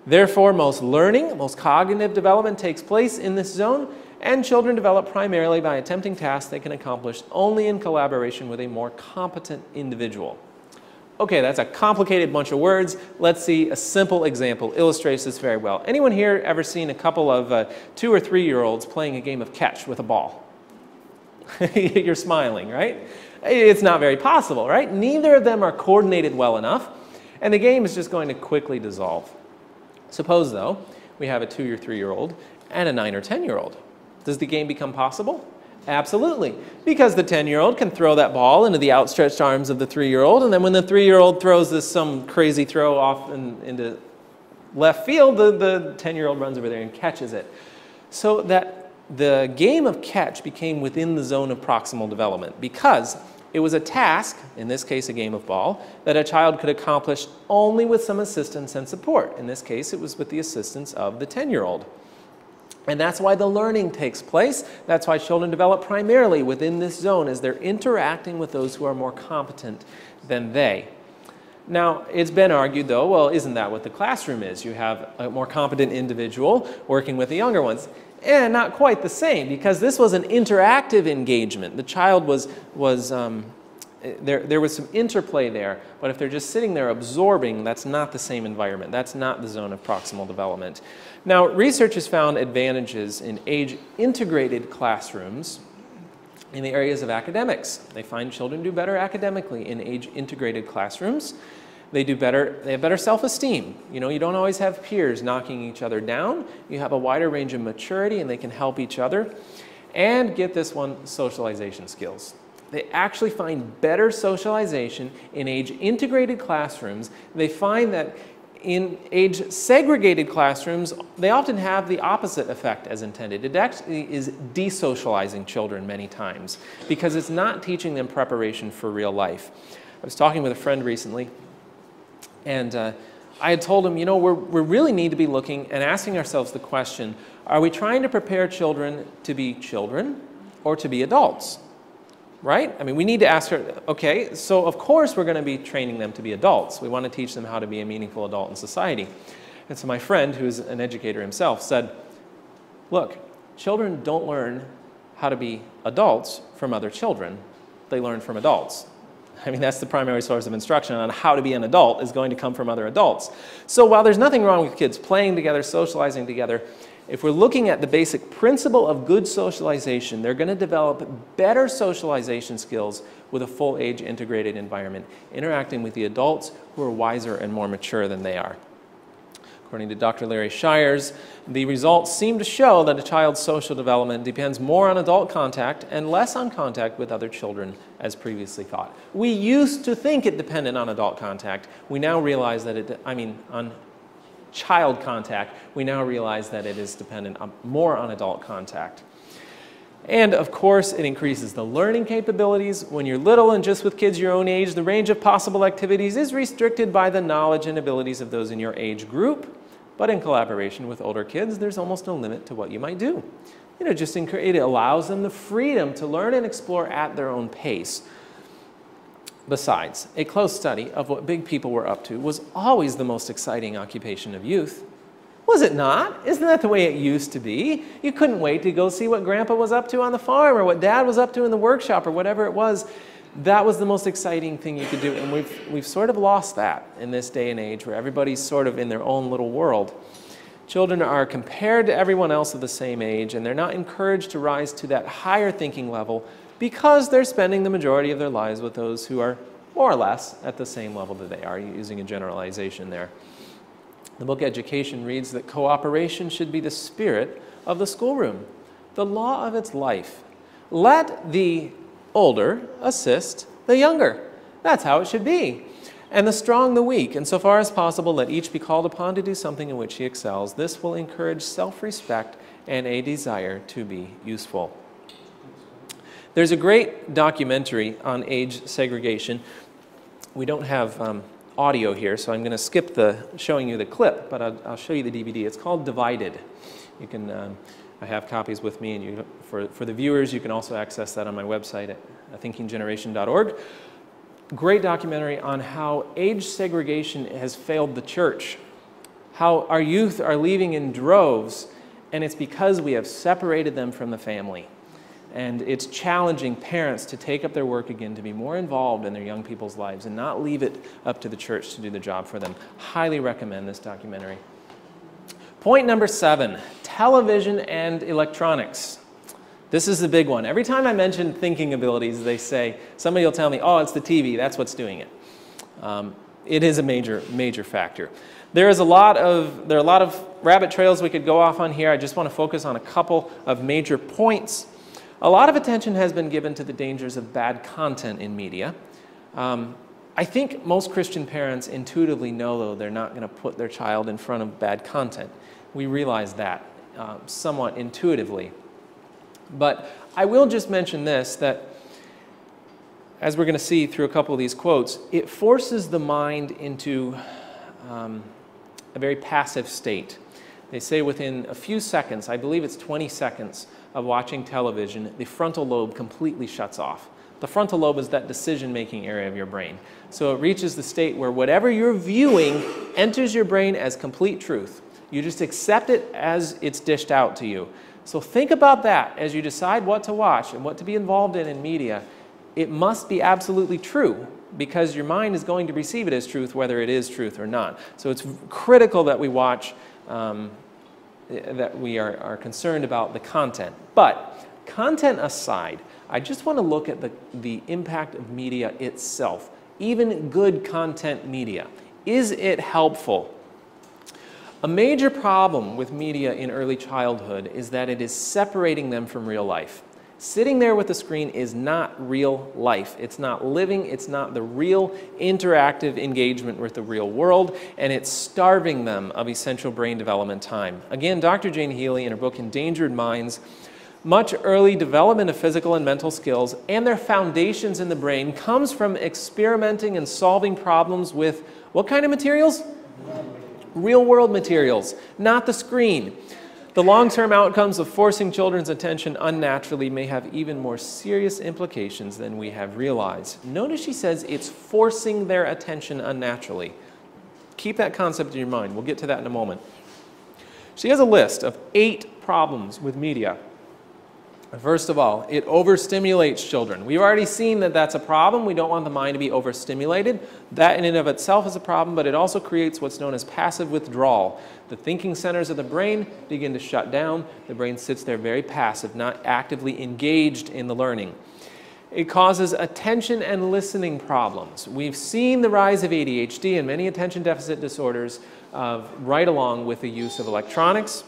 Therefore, most learning, most cognitive development takes place in this zone, and children develop primarily by attempting tasks they can accomplish only in collaboration with a more competent individual. Okay, that's a complicated bunch of words. Let's see a simple example. Illustrates this very well. Anyone here ever seen a couple of 2 or 3-year-olds playing a game of catch with a ball? You're smiling, right? It's not very possible, right? Neither of them are coordinated well enough, and the game is just going to quickly dissolve. Suppose, though, we have a 2 or 3-year-old and a 9 or 10-year-old. Does the game become possible? Absolutely, because the 10-year-old can throw that ball into the outstretched arms of the 3-year-old, and then when the 3-year-old throws some crazy throw off into left field, the 10-year-old runs over there and catches it. So that the game of catch became within the zone of proximal development because it was a task, in this case a game of ball, that a child could accomplish only with some assistance and support. In this case, it was with the assistance of the 10-year-old. And that's why the learning takes place. That's why children develop primarily within this zone as they're interacting with those who are more competent than they. Now, it's been argued, though, well, isn't that what the classroom is? You have a more competent individual working with the younger ones. And not quite the same, because this was an interactive engagement. The child there was some interplay there, but if they're just sitting there absorbing, that's not the same environment. That's not the zone of proximal development. Now, research has found advantages in age-integrated classrooms in the areas of academics. They find children do better academically in age-integrated classrooms. They have better self-esteem. You know, you don't always have peers knocking each other down. You have a wider range of maturity, and they can help each other. And get this one, socialization skills. They actually find better socialization in age-integrated classrooms. They find that in age-segregated classrooms, they often have the opposite effect as intended. It actually is desocializing children many times because it's not teaching them preparation for real life. I was talking with a friend recently, and I had told him, you know, we really need to be looking and asking ourselves the question, are we trying to prepare children to be children or to be adults? Right? I mean, we need to ask her, okay, so of course we're going to be training them to be adults. We want to teach them how to be a meaningful adult in society. And so my friend, who's an educator himself, said, look, children don't learn how to be adults from other children. They learn from adults. I mean, that's the primary source of instruction on how to be an adult is going to come from other adults. So while there's nothing wrong with kids playing together, socializing together, if we're looking at the basic principle of good socialization, they're going to develop better socialization skills with a full age integrated environment, interacting with the adults who are wiser and more mature than they are. According to Dr. Larry Shires, the results seem to show that a child's social development depends more on adult contact and less on contact with other children as previously thought. We used to think it depended on adult contact. We now realize that on child contact, we now realize that it is dependent more on adult contact. And of course, it increases the learning capabilities. When you're little and just with kids your own age, the range of possible activities is restricted by the knowledge and abilities of those in your age group. But in collaboration with older kids, there's almost no limit to what you might do. You know, it allows them the freedom to learn and explore at their own pace. Besides, a close study of what big people were up to was always the most exciting occupation of youth. Was it not? Isn't that the way it used to be? You couldn't wait to go see what Grandpa was up to on the farm or what Dad was up to in the workshop or whatever it was. That was the most exciting thing you could do, and we've sort of lost that in this day and age where everybody's sort of in their own little world. Children are compared to everyone else of the same age, and they're not encouraged to rise to that higher thinking level because they're spending the majority of their lives with those who are more or less at the same level that they are, using a generalization there. The book Education reads that cooperation should be the spirit of the schoolroom, the law of its life. Let the older assist the younger. That's how it should be. And the strong the weak, and so far as possible, let each be called upon to do something in which he excels. This will encourage self-respect and a desire to be useful. There's a great documentary on age segregation. We don't have audio here, so I'm going to skip showing you the clip, but I'll show you the DVD. It's called Divided. You can, I have copies with me, and for the viewers, you can also access that on my website at thinkinggeneration.org. Great documentary on how age segregation has failed the church, how our youth are leaving in droves, and it's because we have separated them from the family. And it's challenging parents to take up their work again, to be more involved in their young people's lives and not leave it up to the church to do the job for them. Highly recommend this documentary. Point number 7, television and electronics. This is the big one. Every time I mention thinking abilities, they say, somebody will tell me, oh, it's the TV, that's what's doing it. It is a major factor. There are a lot of rabbit trails we could go off on here. I just want to focus on a couple of major points. A lot of attention has been given to the dangers of bad content in media. I think most Christian parents intuitively know, though, they're not going to put their child in front of bad content. We realize that somewhat intuitively. But I will just mention this, that as we're going to see through a couple of these quotes, it forces the mind into a very passive state. They say within a few seconds, I believe it's 20 seconds of watching television, the frontal lobe completely shuts off. The frontal lobe is that decision-making area of your brain. So it reaches the state where whatever you're viewing enters your brain as complete truth. You just accept it as it's dished out to you. So think about that as you decide what to watch and what to be involved in media. It must be absolutely true, because your mind is going to receive it as truth whether it is truth or not. So it's critical that we watch, that we are concerned about the content. But content aside, I just want to look at the impact of media itself, even good content media. Is it helpful? A major problem with media in early childhood is that it is separating them from real life. Sitting there with the screen is not real life. It's not living. It's not the real interactive engagement with the real world, and it's starving them of essential brain development time. Again, Dr. Jane Healy, in her book Endangered Minds, much early development of physical and mental skills and their foundations in the brain comes from experimenting and solving problems with what kind of materials? Real-world materials, not the screen. The long-term outcomes of forcing children's attention unnaturally may have even more serious implications than we have realized. Notice she says it's forcing their attention unnaturally. Keep that concept in your mind. We'll get to that in a moment. She has a list of 8 problems with media. First of all, it overstimulates children. We've already seen that that's a problem. We don't want the mind to be overstimulated. That in and of itself is a problem, but it also creates what's known as passive withdrawal. The thinking centers of the brain begin to shut down. The brain sits there very passive, not actively engaged in the learning. It causes attention and listening problems. We've seen the rise of ADHD and many attention deficit disorders right along with the use of electronics.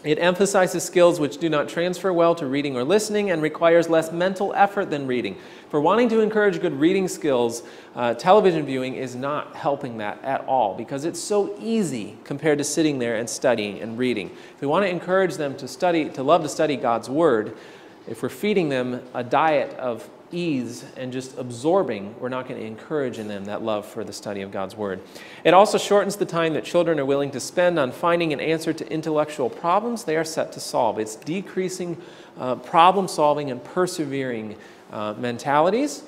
It emphasizes skills which do not transfer well to reading or listening and requires less mental effort than reading. For wanting to encourage good reading skills, television viewing is not helping that at all, because it's so easy compared to sitting there and studying and reading. If we want to encourage them to study, to love to study God's Word, if we're feeding them a diet of ease and just absorbing, we're not going to encourage in them that love for the study of God's Word. It also shortens the time that children are willing to spend on finding an answer to intellectual problems they are set to solve. It's decreasing problem-solving and persevering mentalities.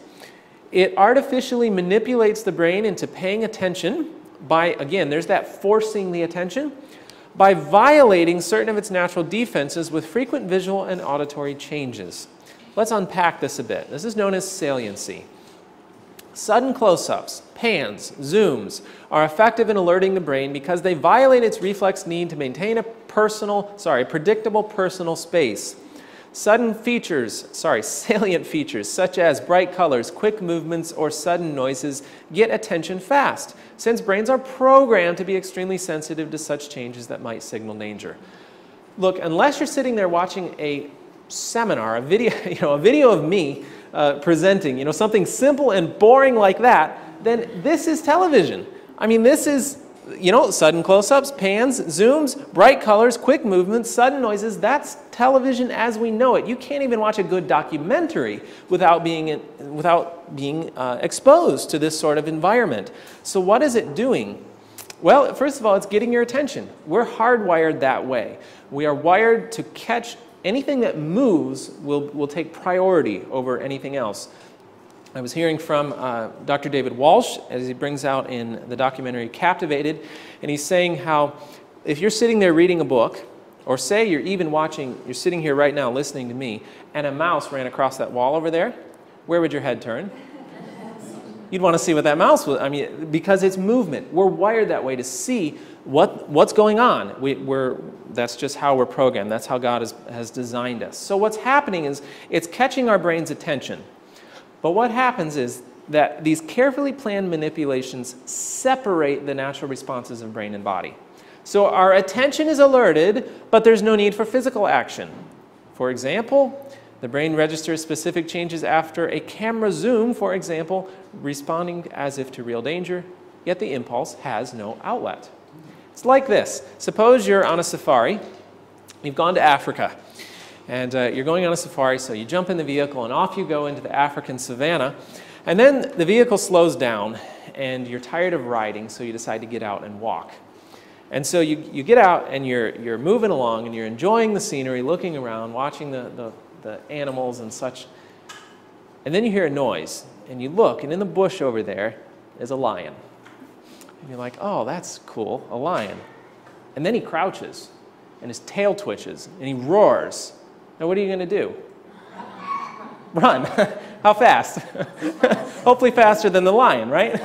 It artificially manipulates the brain into paying attention by, again, there's that forcing the attention, by violating certain of its natural defenses with frequent visual and auditory changes. Let's unpack this a bit. This is known as saliency. Sudden close-ups, pans, zooms are effective in alerting the brain because they violate its reflex need to maintain a predictable personal space. Salient features such as bright colors, quick movements, or sudden noises get attention fast, since brains are programmed to be extremely sensitive to such changes that might signal danger. Look, unless you're sitting there watching a seminar, a video of me presenting, something simple and boring like that, then this is television. I mean, this is, sudden close-ups, pans, zooms, bright colors, quick movements, sudden noises. That's television as we know it. You can't even watch a good documentary without being exposed to this sort of environment. So what is it doing? Well, first of all, it's getting your attention. We're hardwired that way. We are wired to catch anything that moves will take priority over anything else. I was hearing from Dr. David Walsh, as he brings out in the documentary Captivated, and he's saying how if you're sitting there reading a book, or say you're sitting here right now listening to me, and a mouse ran across that wall over there, where would your head turn? You'd want to see what that mouse was, because it's movement. We're wired that way to see what's going on. That's just how we're programmed. That's how God has designed us. So what's happening is it's catching our brain's attention. But what happens is that these carefully planned manipulations separate the natural responses of brain and body. So our attention is alerted, but there's no need for physical action. For example, the brain registers specific changes after a camera zoom, for example, responding as if to real danger, yet the impulse has no outlet. It's like this. Suppose you're on a safari. You've gone to Africa, and you're going on a safari, so you jump in the vehicle, and off you go into the African savannah. And then the vehicle slows down, and you're tired of riding, so you decide to get out and walk. And so you get out and you're moving along and you're enjoying the scenery, looking around, watching the animals and such. And then you hear a noise and you look, and in the bush over there is a lion. And you're like, oh, that's cool, a lion. And then he crouches and his tail twitches and he roars. Now what are you going to do? Run. How fast? Hopefully faster than the lion, right?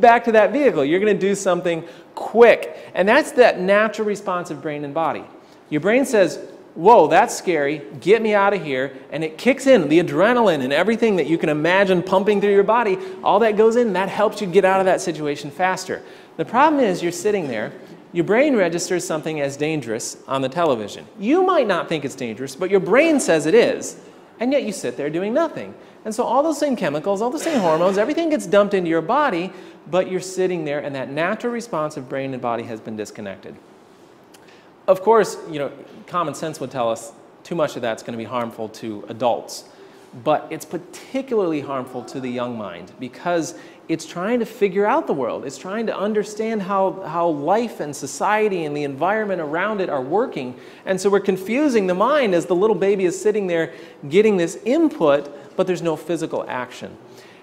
Back to that vehicle. You're going to do something quick. And that's that natural response of brain and body. Your brain says, whoa, that's scary. Get me out of here. And it kicks in the adrenaline and everything that you can imagine pumping through your body. All that goes in, and that helps you get out of that situation faster. The problem is you're sitting there. Your brain registers something as dangerous on the television. You might not think it's dangerous, but your brain says it is. And yet you sit there doing nothing. And so all those same chemicals, all the same hormones, everything gets dumped into your body, but you're sitting there and that natural response of brain and body has been disconnected. Of course, common sense would tell us too much of that's going to be harmful to adults. But it's particularly harmful to the young mind because it's trying to figure out the world. It's trying to understand how life and society and the environment around it are working. And so we're confusing the mind as the little baby is sitting there getting this input, but there's no physical action.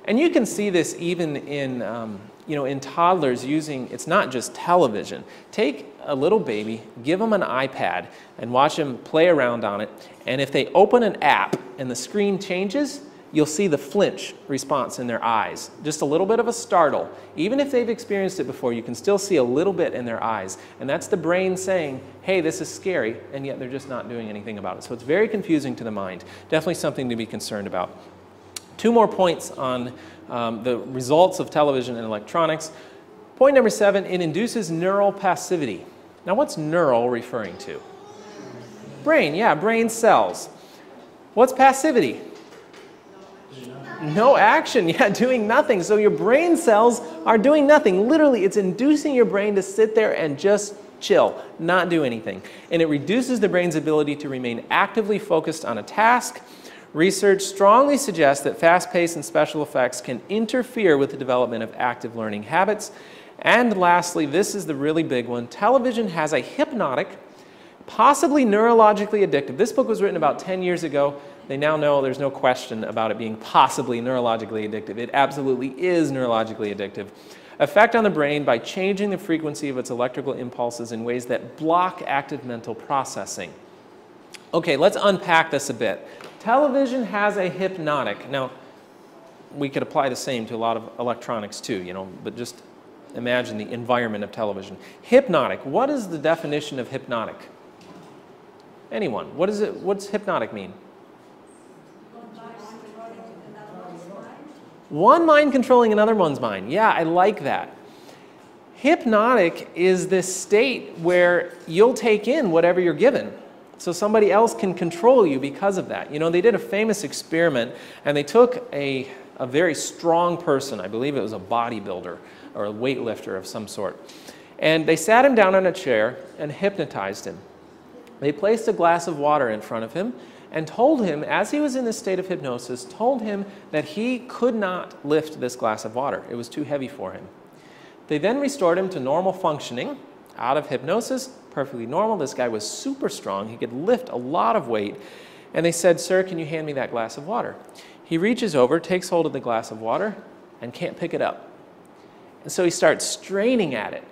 And you can see this even in toddlers using, it's not just television. Take a little baby, give them an iPad, and watch them play around on it. And if they open an app and the screen changes, you'll see the flinch response in their eyes. Just a little bit of a startle. Even if they've experienced it before, you can still see a little bit in their eyes. And that's the brain saying, hey, this is scary, and yet they're just not doing anything about it. So it's very confusing to the mind. Definitely something to be concerned about. 2 more points on the results of television and electronics. Point number 7, it induces neural passivity. Now what's neural referring to? Brain, yeah, brain cells. What's passivity? No action, yeah, doing nothing. So your brain cells are doing nothing. Literally, it's inducing your brain to sit there and just chill, not do anything. And it reduces the brain's ability to remain actively focused on a task. Research strongly suggests that fast-paced and special effects can interfere with the development of active learning habits. And lastly, this is the really big one, television has a hypnotic, possibly neurologically addictive. This book was written about 10 years ago. They now know there's no question about it being possibly neurologically addictive. It absolutely is neurologically addictive. Effect on the brain by changing the frequency of its electrical impulses in ways that block active mental processing. Okay, let's unpack this a bit. Television has a hypnotic. Now, we could apply the same to a lot of electronics too, but just imagine the environment of television. Hypnotic, what is the definition of hypnotic? Anyone? What's hypnotic mean? One mind controlling another one's mind. Yeah, I like that. Hypnotic is this state where you'll take in whatever you're given. So somebody else can control you because of that. They did a famous experiment, and they took a very strong person, I believe it was a bodybuilder or a weightlifter of some sort, and they sat him down on a chair and hypnotized him. They placed a glass of water in front of him and told him, as he was in this state of hypnosis, told him that he could not lift this glass of water. It was too heavy for him. They then restored him to normal functioning, out of hypnosis, perfectly normal. This guy was super strong. He could lift a lot of weight. And they said, "Sir, can you hand me that glass of water?" He reaches over, takes hold of the glass of water, and can't pick it up. And so he starts straining at it.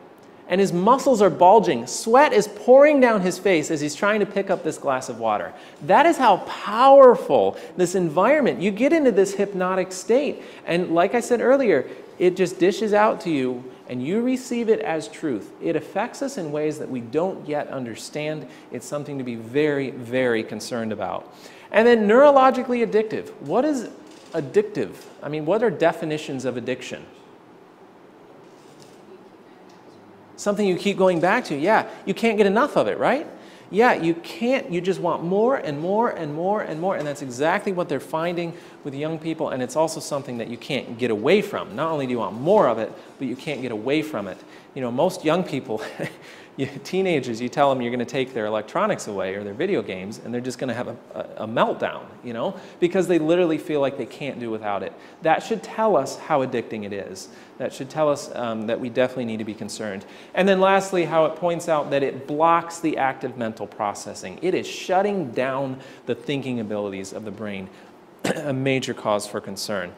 And his muscles are bulging. Sweat is pouring down his face as he's trying to pick up this glass of water. That is how powerful this environment. You get into this hypnotic state. And like I said earlier, it just dishes out to you and you receive it as truth. It affects us in ways that we don't yet understand. It's something to be very, very concerned about. And then neurologically addictive. What is addictive? I mean, what are definitions of addiction? Something you keep going back to. Yeah, you can't get enough of it, right? Yeah, you can't. You just want more and more and more and more. And that's exactly what they're finding with young people. And it's also something that you can't get away from. Not only do you want more of it, but you can't get away from it. Most young people, teenagers, you tell them you're going to take their electronics away or their video games, and they're just going to have a meltdown, you know, because they literally feel like they can't do without it. That should tell us how addicting it is. That should tell us that we definitely need to be concerned. And then lastly, how it points out that it blocks the active mental processing. It is shutting down the thinking abilities of the brain, a major cause for concern.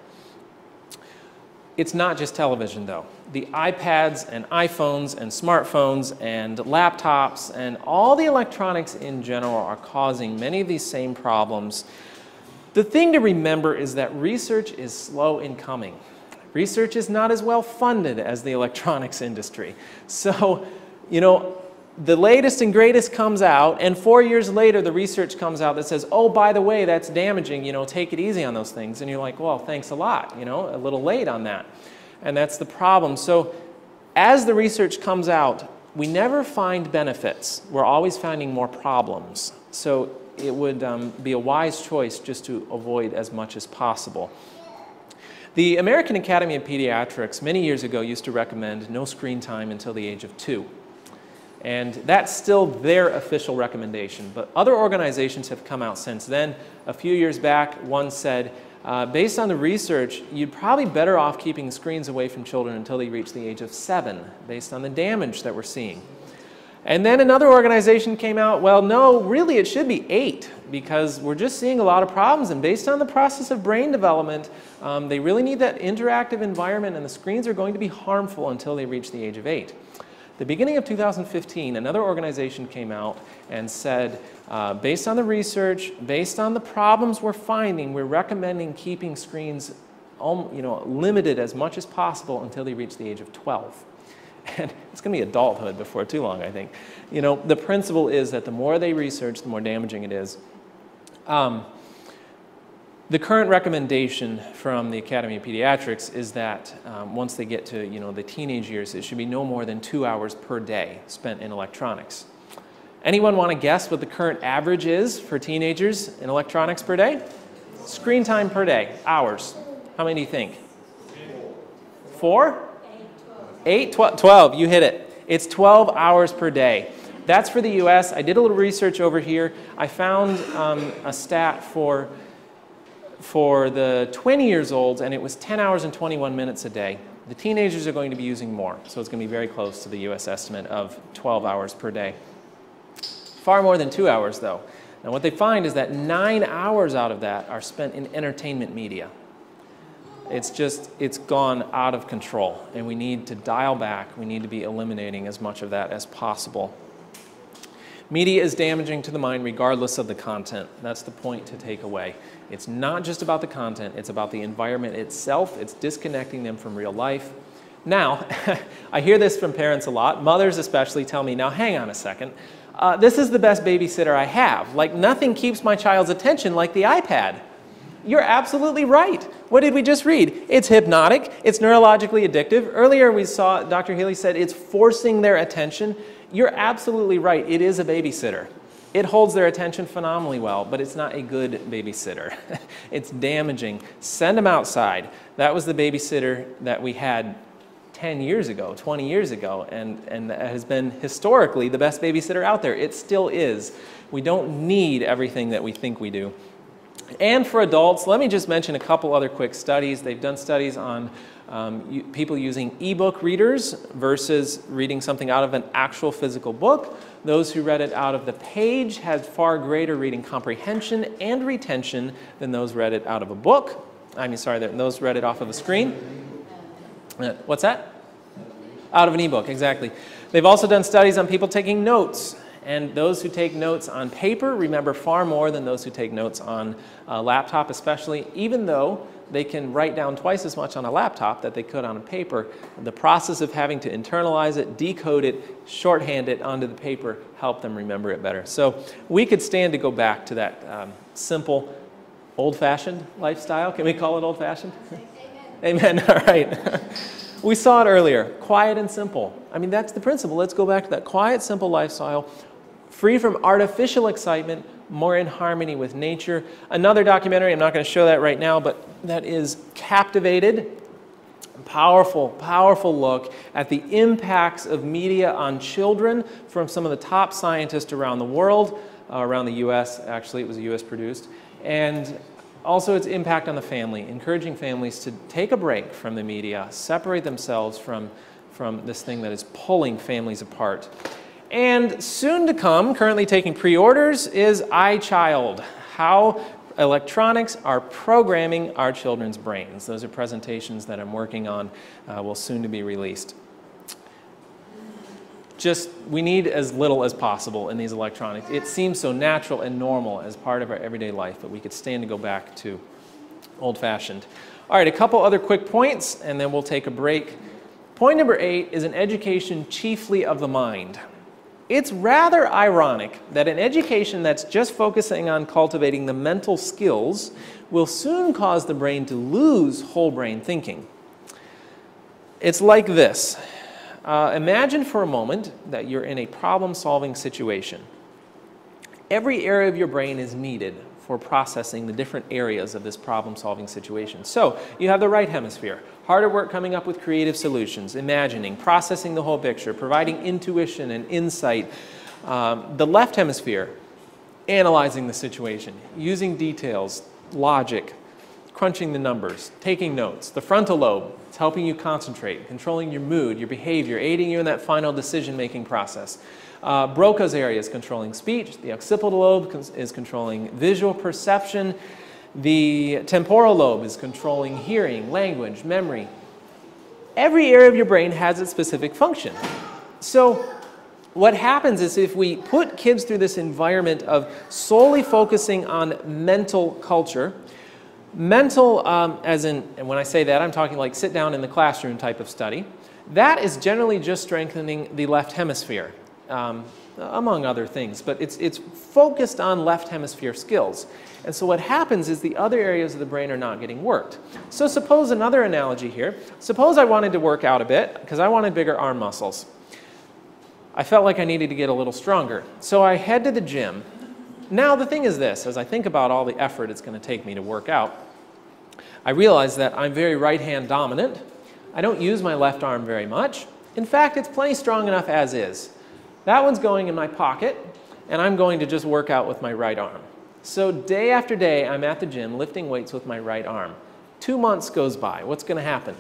It's not just television, though. The iPads and iPhones and smartphones and laptops and all the electronics in general are causing many of these same problems. The thing to remember is that research is slow in coming. Research is not as well funded as the electronics industry. So, you know, the latest and greatest comes out, and 4 years later the research comes out that says, oh, by the way, that's damaging, you know, take it easy on those things. And you're like, well, thanks a lot, you know, a little late on that. And that's the problem. So as the research comes out, we never find benefits. We're always finding more problems. So it would be a wise choice just to avoid as much as possible. The American Academy of Pediatrics many years ago used to recommend no screen time until the age of 2. And that's still their official recommendation. But other organizations have come out since then. A few years back, one said, based on the research, you'd probably better off keeping screens away from children until they reach the age of 7, based on the damage that we're seeing. And then another organization came out, well, no, really it should be 8, because we're just seeing a lot of problems. And based on the process of brain development, they really need that interactive environment, and the screens are going to be harmful until they reach the age of 8. The beginning of 2015, another organization came out and said, based on the research, based on the problems we're finding, we're recommending keeping screens limited as much as possible until they reach the age of 12. And it's going to be adulthood before too long, I think. You know, the principle is that the more they research, the more damaging it is. The current recommendation from the Academy of Pediatrics is that once they get to, you know, the teenage years, it should be no more than 2 hours per day spent in electronics. Anyone want to guess what the current average is for teenagers in electronics per day? Screen time per day, hours. How many do you think? 4? 8, 12, you hit it. It's 12 hours per day. That's for the US. I did a little research over here. I found a stat for the 20 years olds, and it was 10 hours and 21 minutes a day. The teenagers are going to be using more, so it's going to be very close to the US estimate of 12 hours per day. Far more than 2 hours, though. Now, what they find is that 9 hours out of that are spent in entertainment media. It's gone out of control, and we need to dial back. We need to be eliminating as much of that as possible. Media is damaging to the mind regardless of the content. That's the point to take away. It's not just about the content, it's about the environment itself. It's disconnecting them from real life. Now, I hear this from parents a lot, mothers especially tell me, now hang on a second, this is the best babysitter I have. Like, nothing keeps my child's attention like the iPad. You're absolutely right. What did we just read? It's hypnotic, it's neurologically addictive. Earlier we saw, Dr. Healy said, it's forcing their attention. You're absolutely right, it is a babysitter. It holds their attention phenomenally well, but it's not a good babysitter. It's damaging. Send them outside. That was the babysitter that we had 10 years ago, 20 years ago, and that has been historically the best babysitter out there. It still is. We don't need everything that we think we do. And for adults, let me just mention a couple other quick studies. They've done studies on people using e-book readers versus reading something out of an actual physical book. Those who read it out of the page had far greater reading comprehension and retention than those read it out of a book. Those read it off of a screen. What's that? Out of an e-book, exactly. They've also done studies on people taking notes. And those who take notes on paper remember far more than those who take notes on a laptop, especially, even though they can write down twice as much on a laptop that they could on a paper. The process of having to internalize it, decode it, shorthand it onto the paper helped them remember it better. So we could stand to go back to that simple, old-fashioned lifestyle. Can we call it old-fashioned? Amen. All right. We saw it earlier, quiet and simple. I mean, that's the principle. Let's go back to that quiet, simple lifestyle, free from artificial excitement, more in harmony with nature. Another documentary, I'm not going to show that right now, but that is Captivated Powerful, powerful look at the impacts of media on children from some of the top scientists around the world, around the U.S. Actually, it was U.S. produced, and also its impact on the family, encouraging families to take a break from the media, separate themselves from this thing that is pulling families apart. And soon to come, currently taking pre-orders, is iChild, how electronics are programming our children's brains. Those are presentations that I'm working on, will soon to be released. We need as little as possible in these electronics. It seems so natural and normal as part of our everyday life, but we could stand to go back to old-fashioned. All right, a couple other quick points, and then we'll take a break. Point number 8 is an education chiefly of the mind. It's rather ironic that an education that's just focusing on cultivating the mental skills will soon cause the brain to lose whole brain thinking. It's like this. Imagine for a moment that you're in a problem-solving situation. Every area of your brain is needed for processing the different areas of this problem-solving situation. So you have the right hemisphere, hard at work coming up with creative solutions, imagining, processing the whole picture, providing intuition and insight. The left hemisphere, analyzing the situation, using details, logic, crunching the numbers, taking notes. The frontal lobe, it's helping you concentrate, controlling your mood, your behavior, aiding you in that final decision-making process. Broca's area is controlling speech. The occipital lobe is controlling visual perception. The temporal lobe is controlling hearing, language, memory. Every area of your brain has its specific function. So what happens is if we put kids through this environment of solely focusing on mental culture, mental, as in, and when I say that, I'm talking like sit down in the classroom type of study, that is generally just strengthening the left hemisphere. Among other things, but it's focused on left hemisphere skills. And so what happens is the other areas of the brain are not getting worked. So suppose another analogy here. Suppose I wanted to work out a bit because I wanted bigger arm muscles. I felt like I needed to get a little stronger. So I head to the gym. Now the thing is this, as I think about all the effort it's going to take me to work out, I realize that I'm very right-hand dominant. I don't use my left arm very much. In fact, it's plenty strong enough as is. That one's going in my pocket, and I'm going to just work out with my right arm. So day after day, I'm at the gym lifting weights with my right arm. 2 months goes by. What's going to happen?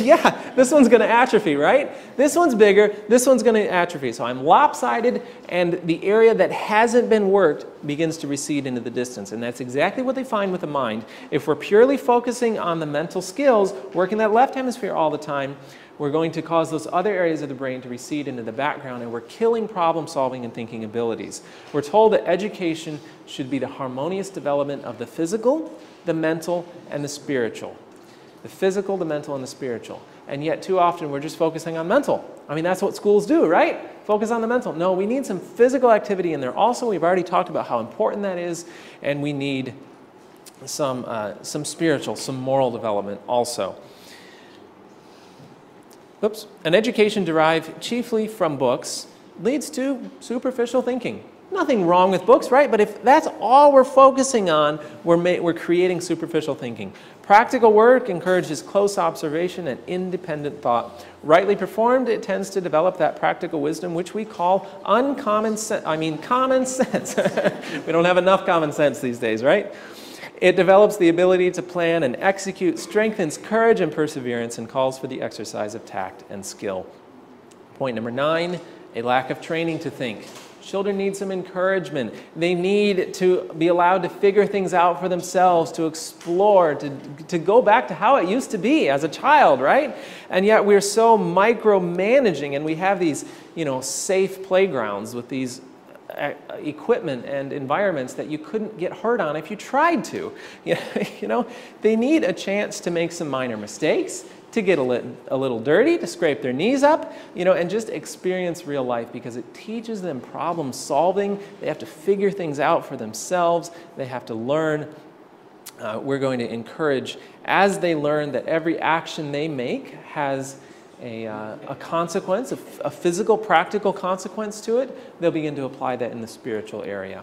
Yeah, this one's going to atrophy, right? This one's bigger, this one's going to atrophy. So I'm lopsided, and the area that hasn't been worked begins to recede into the distance. And that's exactly what they find with the mind. If we're purely focusing on the mental skills, working that left hemisphere all the time, we're going to cause those other areas of the brain to recede into the background, and we're killing problem-solving and thinking abilities. We're told that education should be the harmonious development of the physical, the mental, and the spiritual. The physical, the mental, and the spiritual. And yet too often we're just focusing on mental. I mean, that's what schools do, right? Focus on the mental. No, we need some physical activity in there. Also, we've already talked about how important that is, and we need some spiritual, some moral development also. Oops. An education derived chiefly from books leads to superficial thinking. Nothing wrong with books, right? But if that's all we're focusing on, we're creating superficial thinking. Practical work encourages close observation and independent thought. Rightly performed, it tends to develop that practical wisdom, which we call common sense. We don't have enough common sense these days, right? It develops the ability to plan and execute, strengthens courage and perseverance, and calls for the exercise of tact and skill. Point number 9, a lack of training to think. Children need some encouragement. They need to be allowed to figure things out for themselves, to explore, to go back to how it used to be as a child, right? And yet we're so micromanaging, and we have these, safe playgrounds with these equipment and environments that you couldn't get hurt on if you tried to. They need a chance to make some minor mistakes, to get a little dirty, to scrape their knees up, and just experience real life, because it teaches them problem solving. They have to figure things out for themselves. They have to learn. We're going to encourage, as they learn that every action they make has a consequence, a physical, practical consequence to it, they'll begin to apply that in the spiritual area.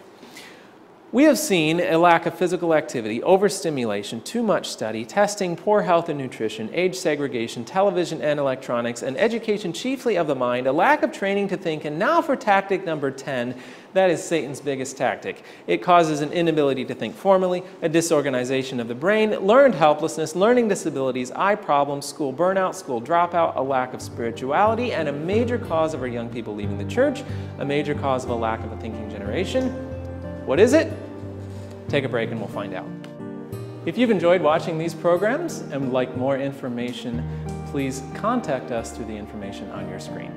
We have seen a lack of physical activity, overstimulation, too much study, testing, poor health and nutrition, age segregation, television and electronics, and education chiefly of the mind, a lack of training to think, and now for tactic number 10, that is Satan's biggest tactic. It causes an inability to think formally, a disorganization of the brain, learned helplessness, learning disabilities, eye problems, school burnout, school dropout, a lack of spirituality, and a major cause of our young people leaving the church, a major cause of a lack of a thinking generation. What is it? Take a break and we'll find out. If you've enjoyed watching these programs and would like more information, please contact us through the information on your screen.